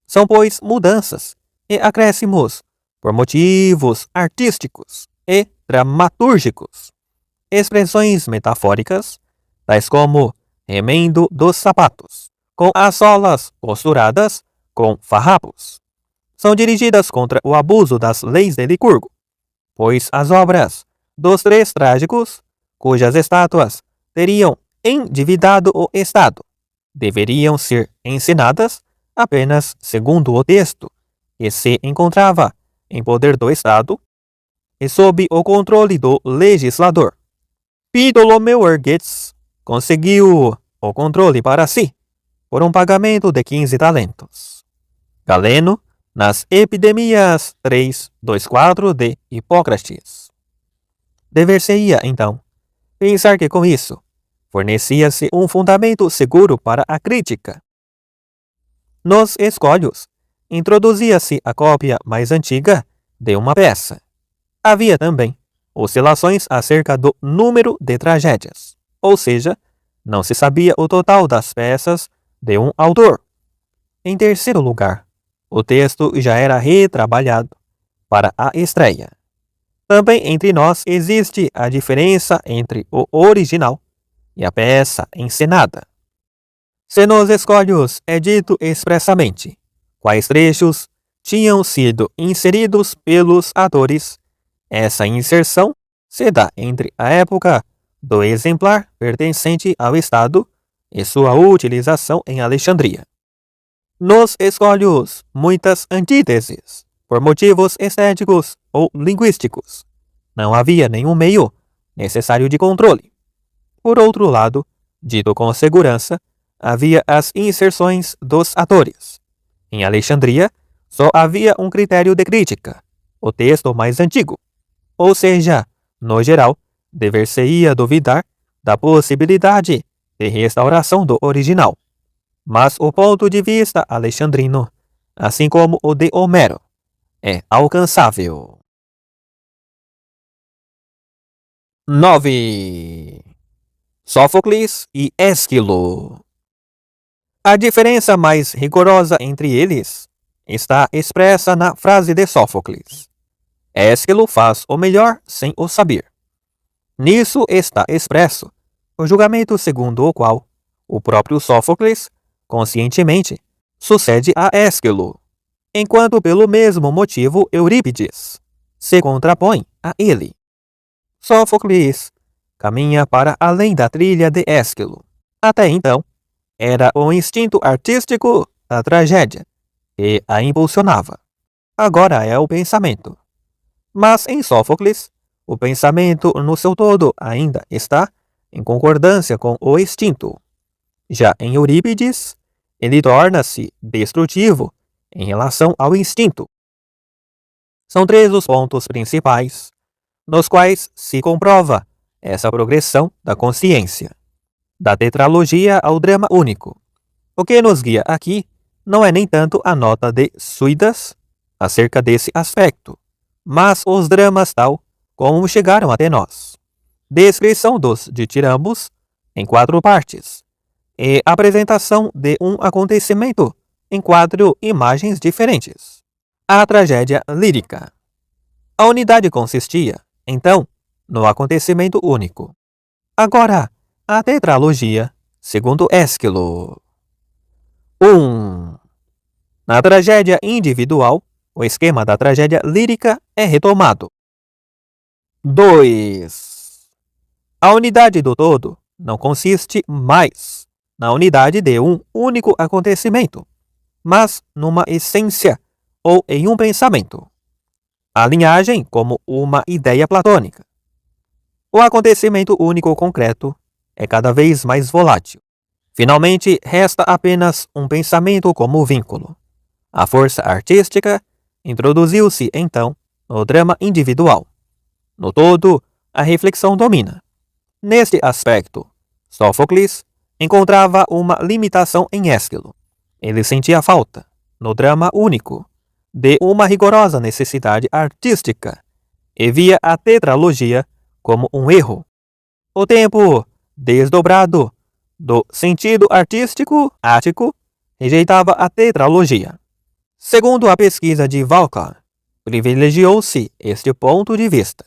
São, pois, mudanças e acréscimos por motivos artísticos e dramatúrgicos. Expressões metafóricas, tais como remendo dos sapatos, com as solas costuradas com farrapos, são dirigidas contra o abuso das leis de Licurgo, pois as obras dos 3 trágicos, cujas estátuas teriam endividado o Estado, deveriam ser ensinadas apenas segundo o texto, que se encontrava em poder do Estado e sob o controle do legislador. Ptolomeu Erguetes conseguiu o controle para si, por um pagamento de 15 talentos. Galeno, nas Epidemias 3:2-4 de Hipócrates. Dever-se-ia, então, pensar que com isso fornecia-se um fundamento seguro para a crítica. Nos escolhos, introduzia-se a cópia mais antiga de uma peça. Havia também oscilações acerca do número de tragédias, ou seja, não se sabia o total das peças de um autor. Em terceiro lugar, o texto já era retrabalhado para a estreia. Também entre nós existe a diferença entre o original e a peça encenada. Se nos escolhos é dito expressamente quais trechos tinham sido inseridos pelos atores, essa inserção se dá entre a época do exemplar pertencente ao Estado e sua utilização em Alexandria. Nos escolhos muitas antíteses, por motivos estéticos ou linguísticos. Não havia nenhum meio necessário de controle. Por outro lado, Dito com segurança, havia as inserções dos atores. Em Alexandria, só havia um critério de crítica, o texto mais antigo. Ou seja, no geral, dever-se-ia duvidar da possibilidade de restauração do original. Mas o ponto de vista alexandrino, assim como o de Homero, é alcançável. 9. Sófocles e Ésquilo. A diferença mais rigorosa entre eles está expressa na frase de Sófocles: Ésquilo faz o melhor sem o saber. Nisso está expresso o julgamento segundo o qual o próprio Sófocles, conscientemente, sucede a Ésquilo, enquanto pelo mesmo motivo Eurípides se contrapõe a ele. Sófocles caminha para além da trilha de Ésquilo. Até então, era o instinto artístico da tragédia que a impulsionava. Agora é o pensamento. Mas em Sófocles, o pensamento no seu todo ainda está em concordância com o instinto. Já em Eurípides, ele torna-se destrutivo em relação ao instinto. São 3 os pontos principais nos quais se comprova essa progressão da consciência, da tetralogia ao drama único. O que nos guia aqui não é nem tanto a nota de Suidas acerca desse aspecto, mas os dramas tal como chegaram até nós. Descrição dos ditirambos em 4 partes e apresentação de um acontecimento em 4 imagens diferentes. A tragédia lírica. A unidade consistia, então, no acontecimento único. Agora, a tetralogia, segundo Ésquilo. 1. Na tragédia individual, o esquema da tragédia lírica é retomado. 2. A unidade do todo não consiste mais na unidade de um único acontecimento, mas numa essência ou em um pensamento. A linhagem como uma ideia platônica. O acontecimento único concreto é cada vez mais volátil. Finalmente, resta apenas um pensamento como vínculo. A força artística introduziu-se, então, no drama individual. No todo, a reflexão domina. Neste aspecto, Sófocles encontrava uma limitação em Ésquilo. Ele sentia falta, no drama único, de uma rigorosa necessidade artística e via a tetralogia como um erro. O tempo desdobrado do sentido artístico ático rejeitava a tetralogia. Segundo a pesquisa de Valcke, privilegiou-se este ponto de vista.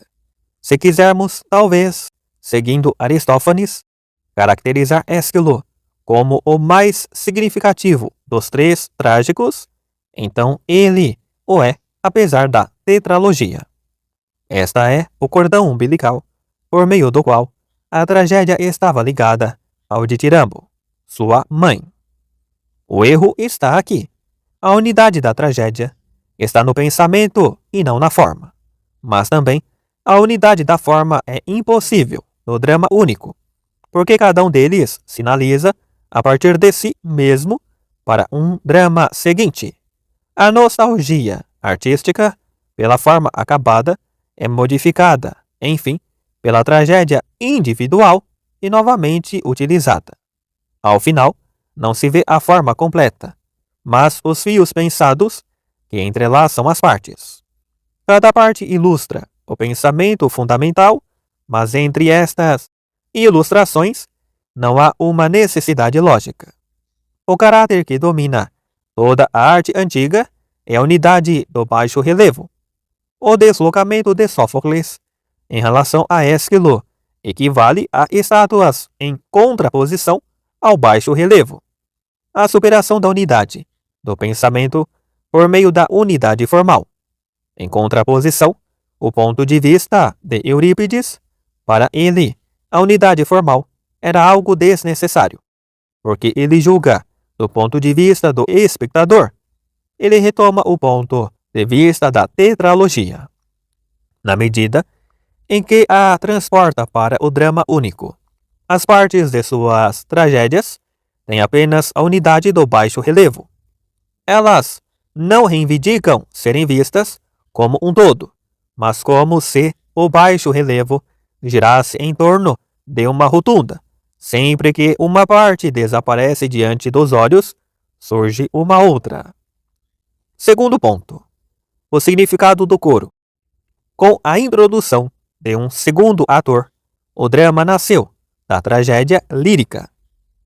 Se quisermos, talvez, seguindo Aristófanes, caracterizar Ésquilo como o mais significativo dos 3 trágicos, então ele o é, apesar da tetralogia. Esta é o cordão umbilical, por meio do qual a tragédia estava ligada ao ditirambo, sua mãe. O erro está aqui. A unidade da tragédia está no pensamento e não na forma. Mas também a unidade da forma é impossível no drama único, porque cada um deles sinaliza a partir de si mesmo para um drama seguinte. A nostalgia artística, pela forma acabada, é modificada, enfim, pela tragédia individual e novamente utilizada. Ao final, não se vê a forma completa, mas os fios pensados que entrelaçam as partes. Cada parte ilustra o pensamento fundamental, mas entre estas ilustrações não há uma necessidade lógica. O caráter que domina toda a arte antiga é a unidade do baixo relevo. O deslocamento de Sófocles em relação a Ésquilo equivale a estátuas em contraposição ao baixo relevo. A superação da unidade do pensamento por meio da unidade formal. Em contraposição, o ponto de vista de Eurípides, para ele, a unidade formal era algo desnecessário, porque ele julga do ponto de vista do espectador. Ele retoma o ponto de vista da tetralogia, na medida em que a transporta para o drama único. As partes de suas tragédias têm apenas a unidade do baixo relevo. Elas não reivindicam serem vistas como um todo, mas como se o baixo relevo girasse em torno de uma rotunda. Sempre que uma parte desaparece diante dos olhos, surge uma outra. Segundo ponto: o significado do coro. Com a introdução de um segundo ator, o drama nasceu da tragédia lírica.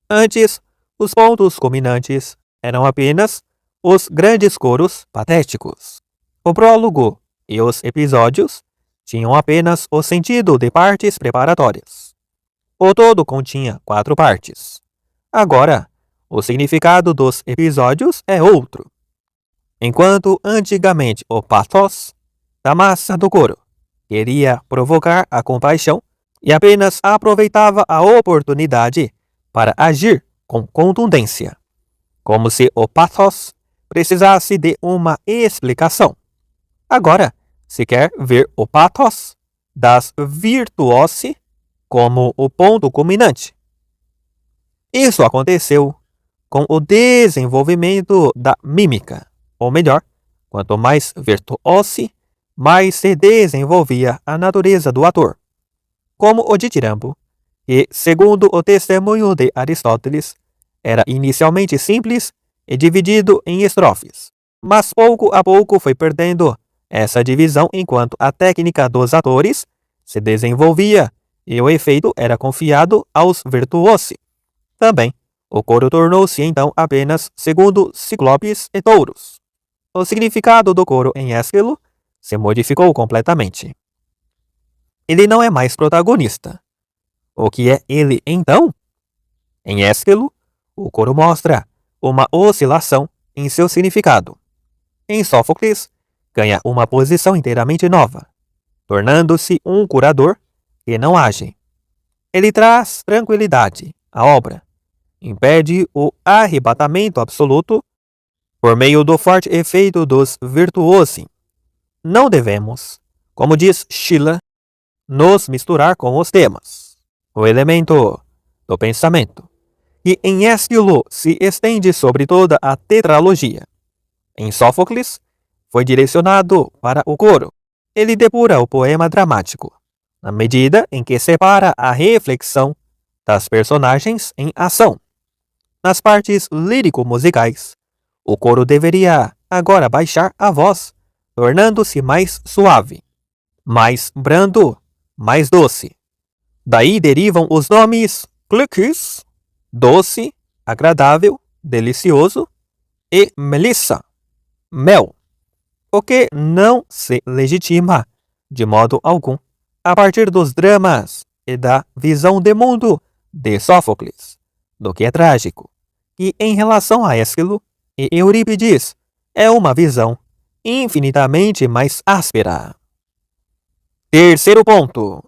Antes, os pontos culminantes eram apenas os grandes coros patéticos. O prólogo e os episódios tinham apenas o sentido de partes preparatórias. O todo continha 4 partes. Agora, o significado dos episódios é outro. Enquanto antigamente o pathos da massa do coro queria provocar a compaixão e apenas aproveitava a oportunidade para agir com contundência, como se o pathos precisasse de uma explicação. Agora, se quer ver o pathos das virtuosi como o ponto culminante. Isso aconteceu com o desenvolvimento da mímica, ou melhor, quanto mais virtuosi, mais se desenvolvia a natureza do ator. Como o ditirambo, que, segundo o testemunho de Aristóteles, era inicialmente simples e dividido em estrofes, mas pouco a pouco foi perdendo essa divisão enquanto a técnica dos atores se desenvolvia e o efeito era confiado aos virtuosi. Também, o coro tornou-se então apenas segundo ciclopes e touros. O significado do coro em Ésquilo se modificou completamente. Ele não é mais protagonista. O que é ele então? Em Ésquilo, o coro mostra uma oscilação em seu significado. Em Sófocles, ganha uma posição inteiramente nova, tornando-se um curador que não age. Ele traz tranquilidade à obra, impede o arrebatamento absoluto por meio do forte efeito dos virtuosi. Não devemos, como diz Schiller, nos misturar com os temas, o elemento do pensamento, que em Ésquilo se estende sobre toda a tetralogia. Em Sófocles, foi direcionado para o coro. Ele depura o poema dramático, na medida em que separa a reflexão das personagens em ação. Nas partes lírico-musicais, o coro deveria agora baixar a voz, tornando-se mais suave, mais brando, mais doce. Daí derivam os nomes glücklich, doce, agradável, delicioso, e melissa, mel, o que não se legitima, de modo algum, a partir dos dramas e da visão de mundo de Sófocles, do que é trágico, e em relação a Ésquilo e Eurípides, é uma visão infinitamente mais áspera. Terceiro ponto.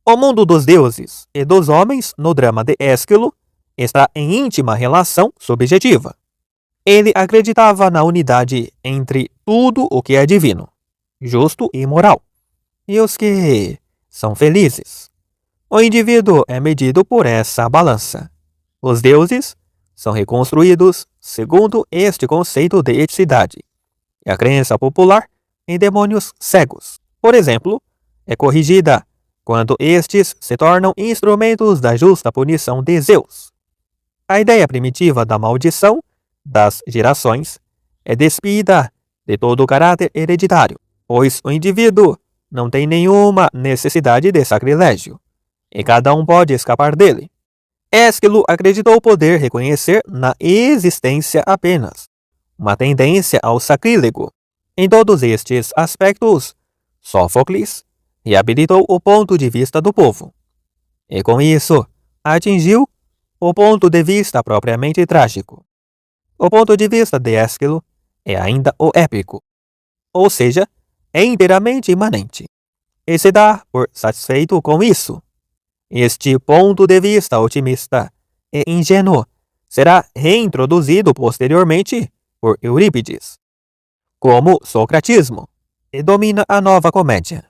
O mundo dos deuses e dos homens no drama de Ésquilo está em íntima relação subjetiva. Ele acreditava na unidade entre tudo o que é divino, justo e moral, e os que são felizes. O indivíduo é medido por essa balança. Os deuses são reconstruídos segundo este conceito de eticidade, e a crença popular em demônios cegos, por exemplo, é corrigida quando estes se tornam instrumentos da justa punição de Zeus. A ideia primitiva da maldição das gerações é despida de todo o caráter hereditário, pois o indivíduo não tem nenhuma necessidade de sacrilégio, e cada um pode escapar dele. Ésquilo acreditou poder reconhecer na existência apenas uma tendência ao sacrílego. Em todos estes aspectos, Sófocles reabilitou o ponto de vista do povo, e com isso atingiu o ponto de vista propriamente trágico. O ponto de vista de Ésquilo é ainda o épico, ou seja, é inteiramente imanente, e se dá por satisfeito com isso. Este ponto de vista otimista e ingênuo será reintroduzido posteriormente por Eurípides, como socratismo, e domina a nova comédia.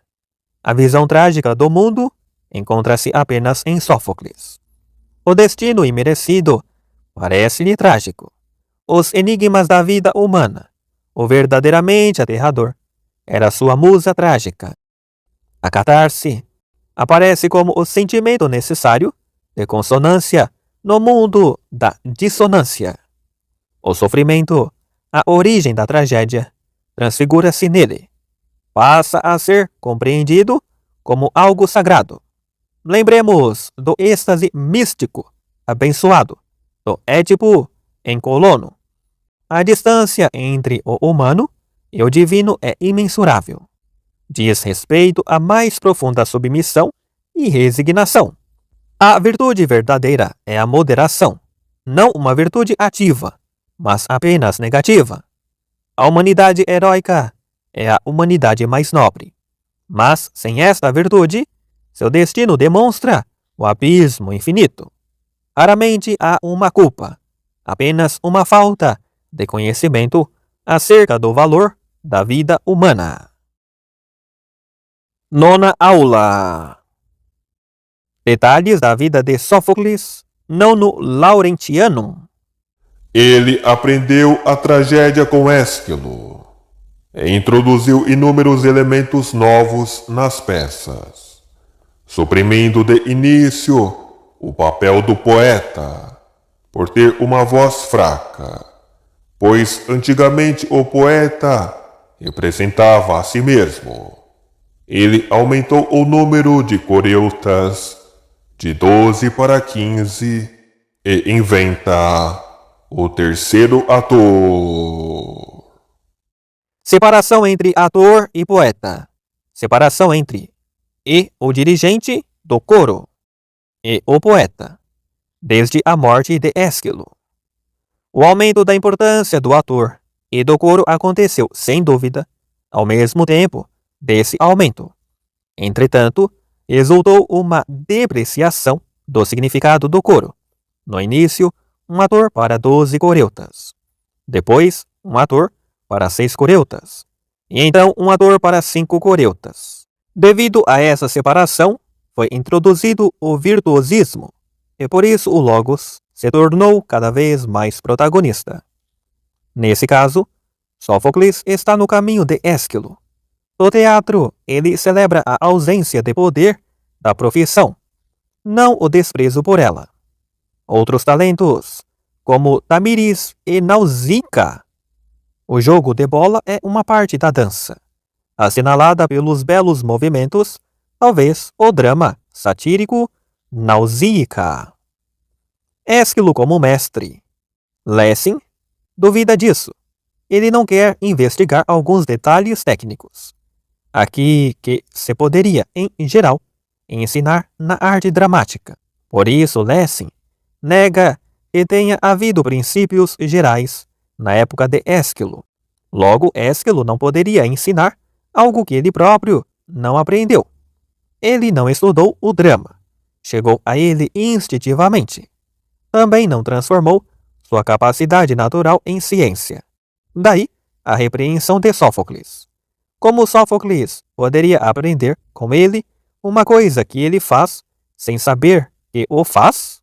A visão trágica do mundo encontra-se apenas em Sófocles. O destino imerecido parece-lhe trágico. Os enigmas da vida humana, o verdadeiramente aterrador, era sua musa trágica. A catarse aparece como o sentimento necessário de consonância no mundo da dissonância. O sofrimento, a origem da tragédia, transfigura-se nele. Passa a ser compreendido como algo sagrado. Lembremos do êxtase místico abençoado do Édipo em Colono. A distância entre o humano e o divino é imensurável. Diz respeito à mais profunda submissão e resignação. A virtude verdadeira é a moderação, não uma virtude ativa, mas apenas negativa. A humanidade heróica é a humanidade mais nobre. Mas, sem esta virtude, seu destino demonstra o abismo infinito. Raramente há uma culpa, apenas uma falta de conhecimento acerca do valor da vida humana. Nona aula. Detalhes da vida de Sófocles, não no Laurentianum. Ele aprendeu a tragédia com Ésquilo e introduziu inúmeros elementos novos nas peças, suprimindo de início o papel do poeta, por ter uma voz fraca, pois antigamente o poeta representava a si mesmo. Ele aumentou o número de coreutas de 12 para 15 e inventa o terceiro ator. Separação entre ator e poeta. Separação entre o dirigente do coro e o poeta, desde a morte de Ésquilo. O aumento da importância do ator e do coro aconteceu, sem dúvida, ao mesmo tempo desse aumento. Entretanto, resultou uma depreciação do significado do coro. No início, um ator para 12 coreutas. Depois, um ator para 6 coreutas. E então, um ator para 5 coreutas. Devido a essa separação, foi introduzido o virtuosismo, e por isso o Logos se tornou cada vez mais protagonista. Nesse caso, Sófocles está no caminho de Ésquilo. No teatro, ele celebra a ausência de poder da profissão, não o desprezo por ela. Outros talentos, como Tamíris e Nausicaa. O jogo de bola é uma parte da dança, assinalada pelos belos movimentos, talvez o drama satírico Nausicaa. Ésquilo como mestre. Lessing duvida disso. Ele não quer investigar alguns detalhes técnicos. Aqui que se poderia, em geral, ensinar na arte dramática. Por isso, Lessing nega que tenha havido princípios gerais na época de Ésquilo. Logo, Ésquilo não poderia ensinar algo que ele próprio não aprendeu. Ele não estudou o drama. Chegou a ele instintivamente. Também não transformou sua capacidade natural em ciência. Daí, a repreensão de Sófocles. Como Sófocles poderia aprender com ele uma coisa que ele faz sem saber que o faz?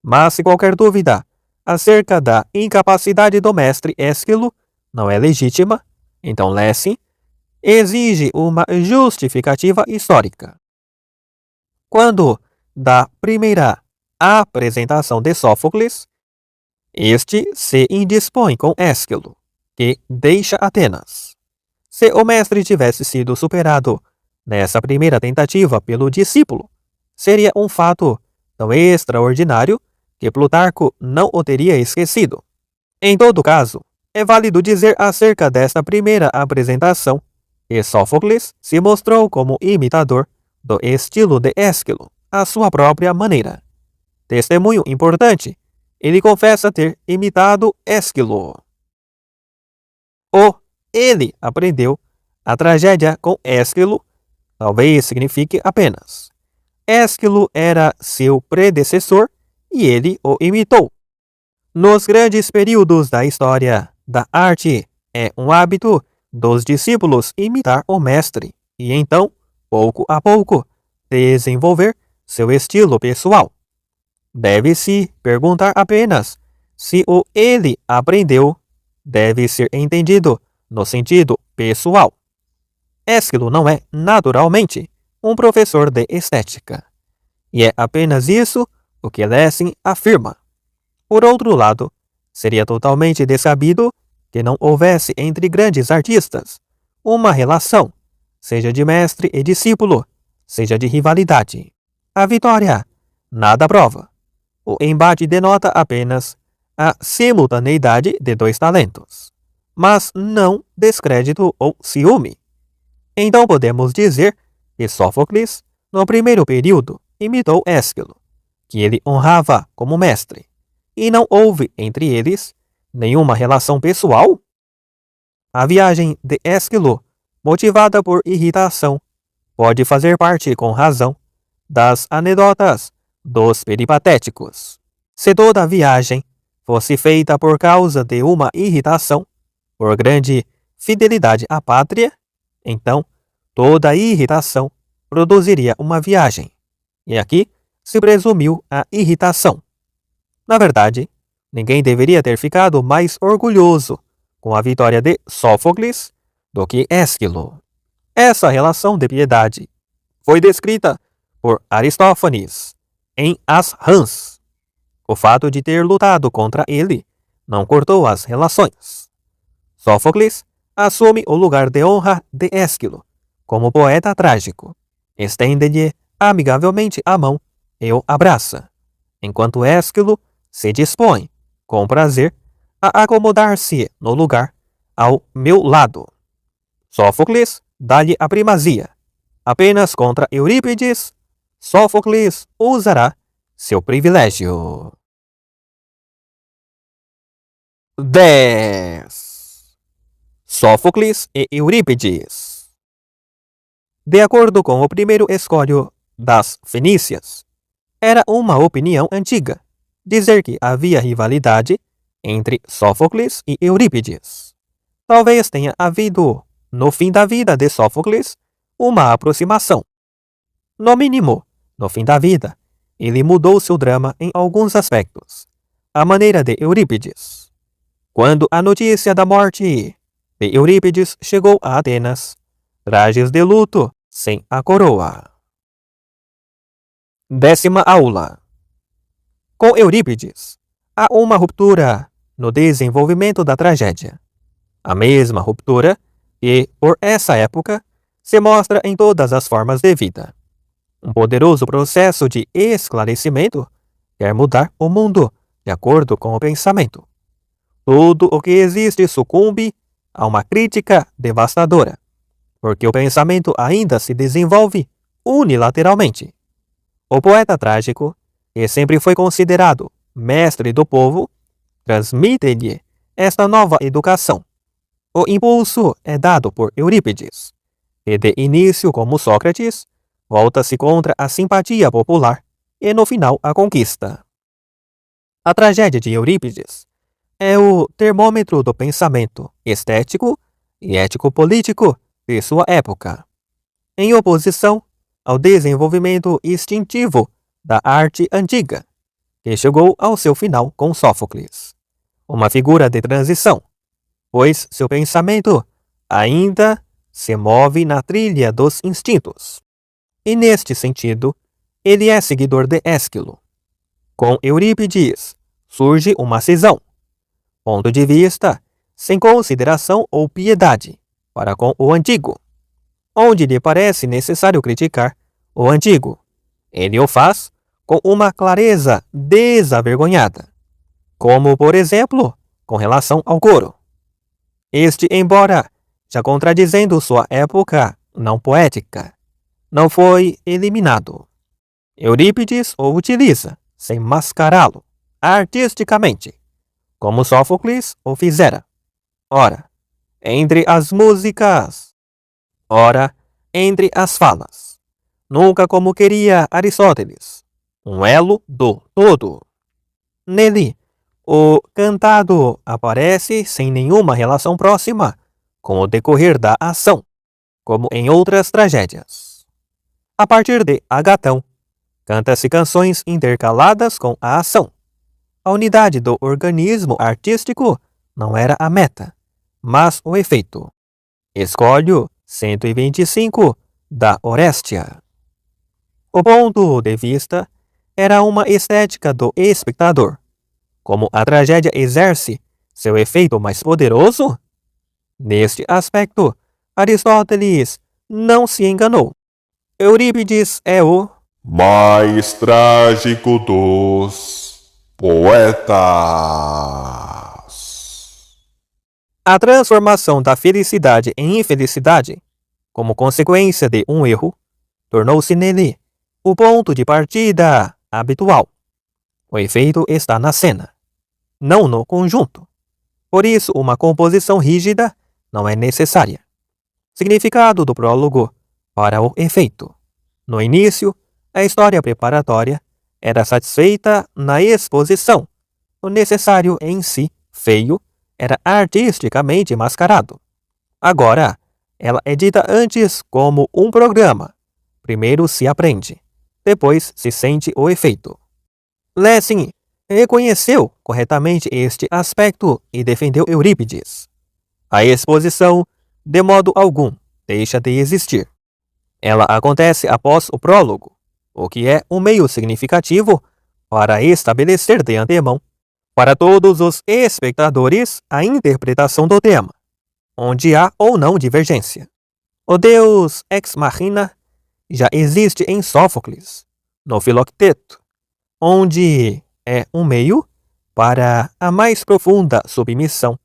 Mas se qualquer dúvida acerca da incapacidade do mestre Ésquilo não é legítima, então Lessing exige uma justificativa histórica. Quando da primeira apresentação de Sófocles, este se indispõe com Ésquilo, que deixa Atenas. Se o mestre tivesse sido superado nessa primeira tentativa pelo discípulo, seria um fato tão extraordinário que Plutarco não o teria esquecido. Em todo caso, é válido dizer acerca desta primeira apresentação que Sófocles se mostrou como imitador do estilo de Ésquilo, à sua própria maneira. Testemunho importante, ele confessa ter imitado Ésquilo. Ele aprendeu a tragédia com Ésquilo, talvez signifique apenas: Ésquilo era seu predecessor e ele o imitou. Nos grandes períodos da história da arte, é um hábito dos discípulos imitar o mestre e então, pouco a pouco, desenvolver seu estilo pessoal. Deve-se perguntar apenas se o ele aprendeu deve ser entendido no sentido pessoal. Ésquilo não é, naturalmente, um professor de estética. E é apenas isso o que Lessing afirma. Por outro lado, seria totalmente descabido que não houvesse entre grandes artistas uma relação, seja de mestre e discípulo, seja de rivalidade. A vitória nada prova. O embate denota apenas a simultaneidade de dois talentos, mas não descrédito ou ciúme. Então podemos dizer que Sófocles, no primeiro período, imitou Ésquilo, que ele honrava como mestre, e não houve entre eles nenhuma relação pessoal? A viagem de Ésquilo, motivada por irritação, pode fazer parte, com razão, das anedotas dos peripatéticos. Se toda a viagem fosse feita por causa de uma irritação, por grande fidelidade à pátria, então toda irritação produziria uma viagem. E aqui se presumiu a irritação. Na verdade, ninguém deveria ter ficado mais orgulhoso com a vitória de Sófocles do que Ésquilo. Essa relação de piedade foi descrita por Aristófanes em As Rãs. O fato de ter lutado contra ele não cortou as relações. Sófocles assume o lugar de honra de Ésquilo como poeta trágico. Estende-lhe amigavelmente a mão e o abraça, enquanto Ésquilo se dispõe, com prazer, a acomodar-se no lugar ao meu lado. Sófocles dá-lhe a primazia. Apenas contra Eurípides, Sófocles usará seu privilégio. 10. Sófocles e Eurípides. De acordo com o primeiro escólio das Fenícias, era uma opinião antiga dizer que havia rivalidade entre Sófocles e Eurípides. Talvez tenha havido, no fim da vida de Sófocles, uma aproximação. No mínimo, no fim da vida, ele mudou seu drama em alguns aspectos, à maneira de Eurípides. Quando a notícia da morte de Eurípides chegou a Atenas, trajes de luto sem a coroa. 10ª aula. Com Eurípides, há uma ruptura no desenvolvimento da tragédia. A mesma ruptura que, por essa época, se mostra em todas as formas de vida. Um poderoso processo de esclarecimento quer mudar o mundo de acordo com o pensamento. Tudo o que existe sucumbe a uma crítica devastadora, porque o pensamento ainda se desenvolve unilateralmente. O poeta trágico, que sempre foi considerado mestre do povo, transmite-lhe esta nova educação. O impulso é dado por Eurípides, e de início, como Sócrates, volta-se contra a simpatia popular e no final a conquista. A tragédia de Eurípides é o termômetro do pensamento estético e ético-político de sua época, em oposição ao desenvolvimento instintivo da arte antiga, que chegou ao seu final com Sófocles, uma figura de transição, pois seu pensamento ainda se move na trilha dos instintos. E neste sentido, ele é seguidor de Ésquilo. Com Eurípides surge uma cisão, ponto de vista sem consideração ou piedade para com o antigo. Onde lhe parece necessário criticar o antigo, ele o faz com uma clareza desavergonhada, como, por exemplo, com relação ao coro. Este, embora já contradizendo sua época não poética, não foi eliminado. Eurípides o utiliza, sem mascará-lo, artisticamente, como Sófocles o fizera. Ora, entre as músicas, ora, entre as falas. Nunca como queria Aristóteles, um elo do todo. Nele, o cantado aparece sem nenhuma relação próxima com o decorrer da ação, como em outras tragédias. A partir de Agatão, Canta-se canções intercaladas com a ação. A unidade do organismo artístico não era a meta, mas o efeito. Escolho 125 da Orestia. O ponto de vista era uma estética do espectador. Como a tragédia exerce seu efeito mais poderoso? Neste aspecto, Aristóteles não se enganou. Eurípides é o mais trágico dos poetas. A transformação da felicidade em infelicidade, como consequência de um erro, tornou-se nele o ponto de partida habitual. O efeito está na cena, não no conjunto. Por isso, uma composição rígida não é necessária. Significado do prólogo para o efeito. No início, a história preparatória era satisfeita na exposição. O necessário em si, feio, era artisticamente mascarado. Agora, ela é dita antes como um programa. Primeiro se aprende, depois se sente o efeito. Lessing reconheceu corretamente este aspecto e defendeu Eurípides. A exposição, de modo algum, deixa de existir. Ela acontece após o prólogo, o que é um meio significativo para estabelecer de antemão, para todos os espectadores, a interpretação do tema, onde há ou não divergência. O deus ex machina já existe em Sófocles, no Filocteto, onde é um meio para a mais profunda submissão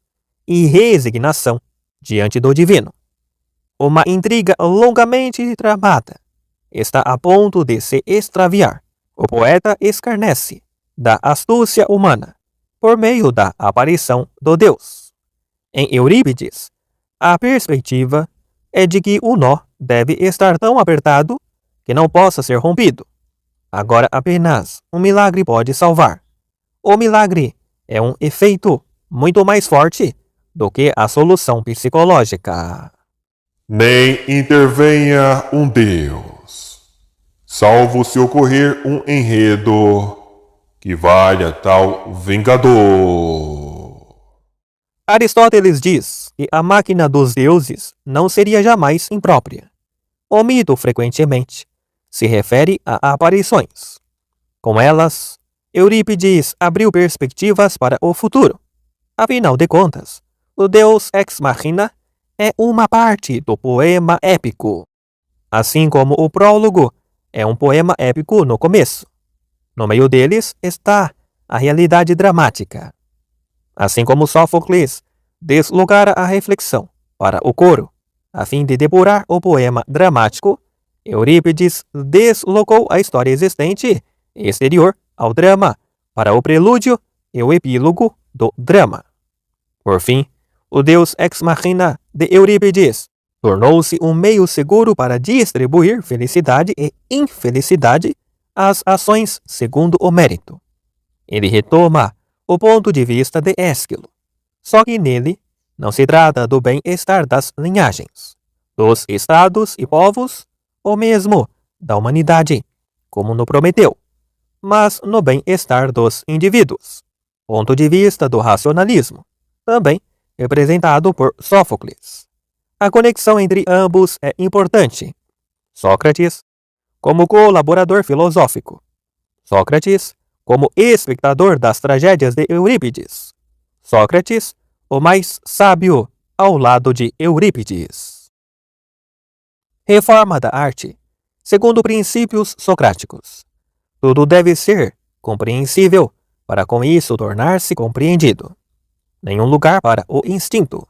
e resignação diante do divino. Uma intriga longamente tramada está a ponto de se extraviar. O poeta escarnece da astúcia humana por meio da aparição do Deus. Em Eurípides, a perspectiva é de que o nó deve estar tão apertado que não possa ser rompido. Agora apenas um milagre pode salvar. O milagre é um efeito muito mais forte do que a solução psicológica. Nem intervenha um Deus, salvo se ocorrer um enredo que valha tal vingador. Aristóteles diz que a máquina dos deuses não seria jamais imprópria. O mito frequentemente se refere a aparições. Com elas, Eurípides abriu perspectivas para o futuro. Afinal de contas, o deus ex machina é uma parte do poema épico, assim como o prólogo é um poema épico no começo. No meio deles está a realidade dramática. Assim como Sófocles deslocara a reflexão para o coro, a fim de depurar o poema dramático, Eurípides deslocou a história existente exterior ao drama para o prelúdio e o epílogo do drama. Por fim, o deus ex machina de Eurípides tornou-se um meio seguro para distribuir felicidade e infelicidade às ações segundo o mérito. Ele retoma o ponto de vista de Ésquilo, só que nele não se trata do bem-estar das linhagens, dos estados e povos, ou mesmo da humanidade, como no Prometeu, mas no bem-estar dos indivíduos, ponto de vista do racionalismo, também representado por Sófocles. A conexão entre ambos é importante. Sócrates, como colaborador filosófico. Sócrates, como espectador das tragédias de Eurípides. Sócrates, o mais sábio ao lado de Eurípides. Reforma da arte, segundo princípios socráticos. Tudo deve ser compreensível para com isso tornar-se compreendido. Nenhum lugar para o instinto.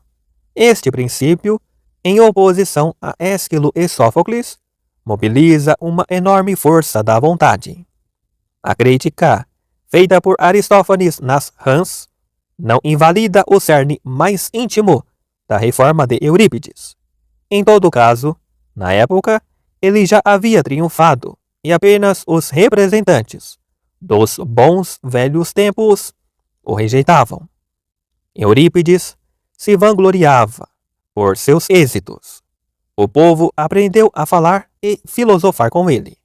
Este princípio, em oposição a Ésquilo e Sófocles, mobiliza uma enorme força da vontade. A crítica, feita por Aristófanes nas Rãs, não invalida o cerne mais íntimo da reforma de Eurípides. Em todo caso, na época, ele já havia triunfado e apenas os representantes dos bons velhos tempos o rejeitavam. Eurípides se vangloriava por seus êxitos. O povo aprendeu a falar e filosofar com ele.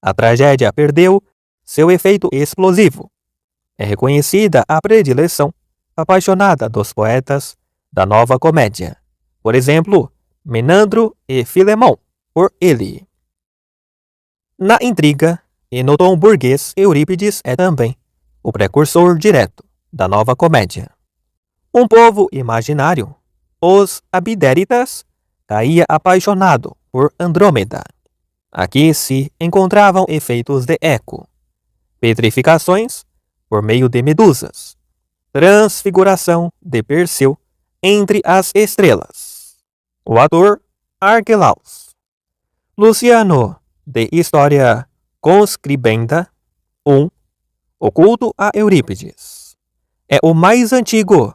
A tragédia perdeu seu efeito explosivo. É reconhecida a predileção apaixonada dos poetas da Nova Comédia. Por exemplo, Menandro e Filemão, por ele. Na intriga e no tom burguês, Eurípides é também o precursor direto da Nova Comédia. Um povo imaginário, os Abdéritas, caía apaixonado por Andrômeda. Aqui se encontravam efeitos de eco, petrificações por meio de medusas, transfiguração de Perseu entre as estrelas. O ator Arquelaus. Luciano, de História Conscribenda 1, O culto a Eurípides. É o mais antigo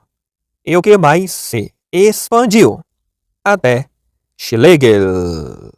e o que mais se expandiu até Schlegel.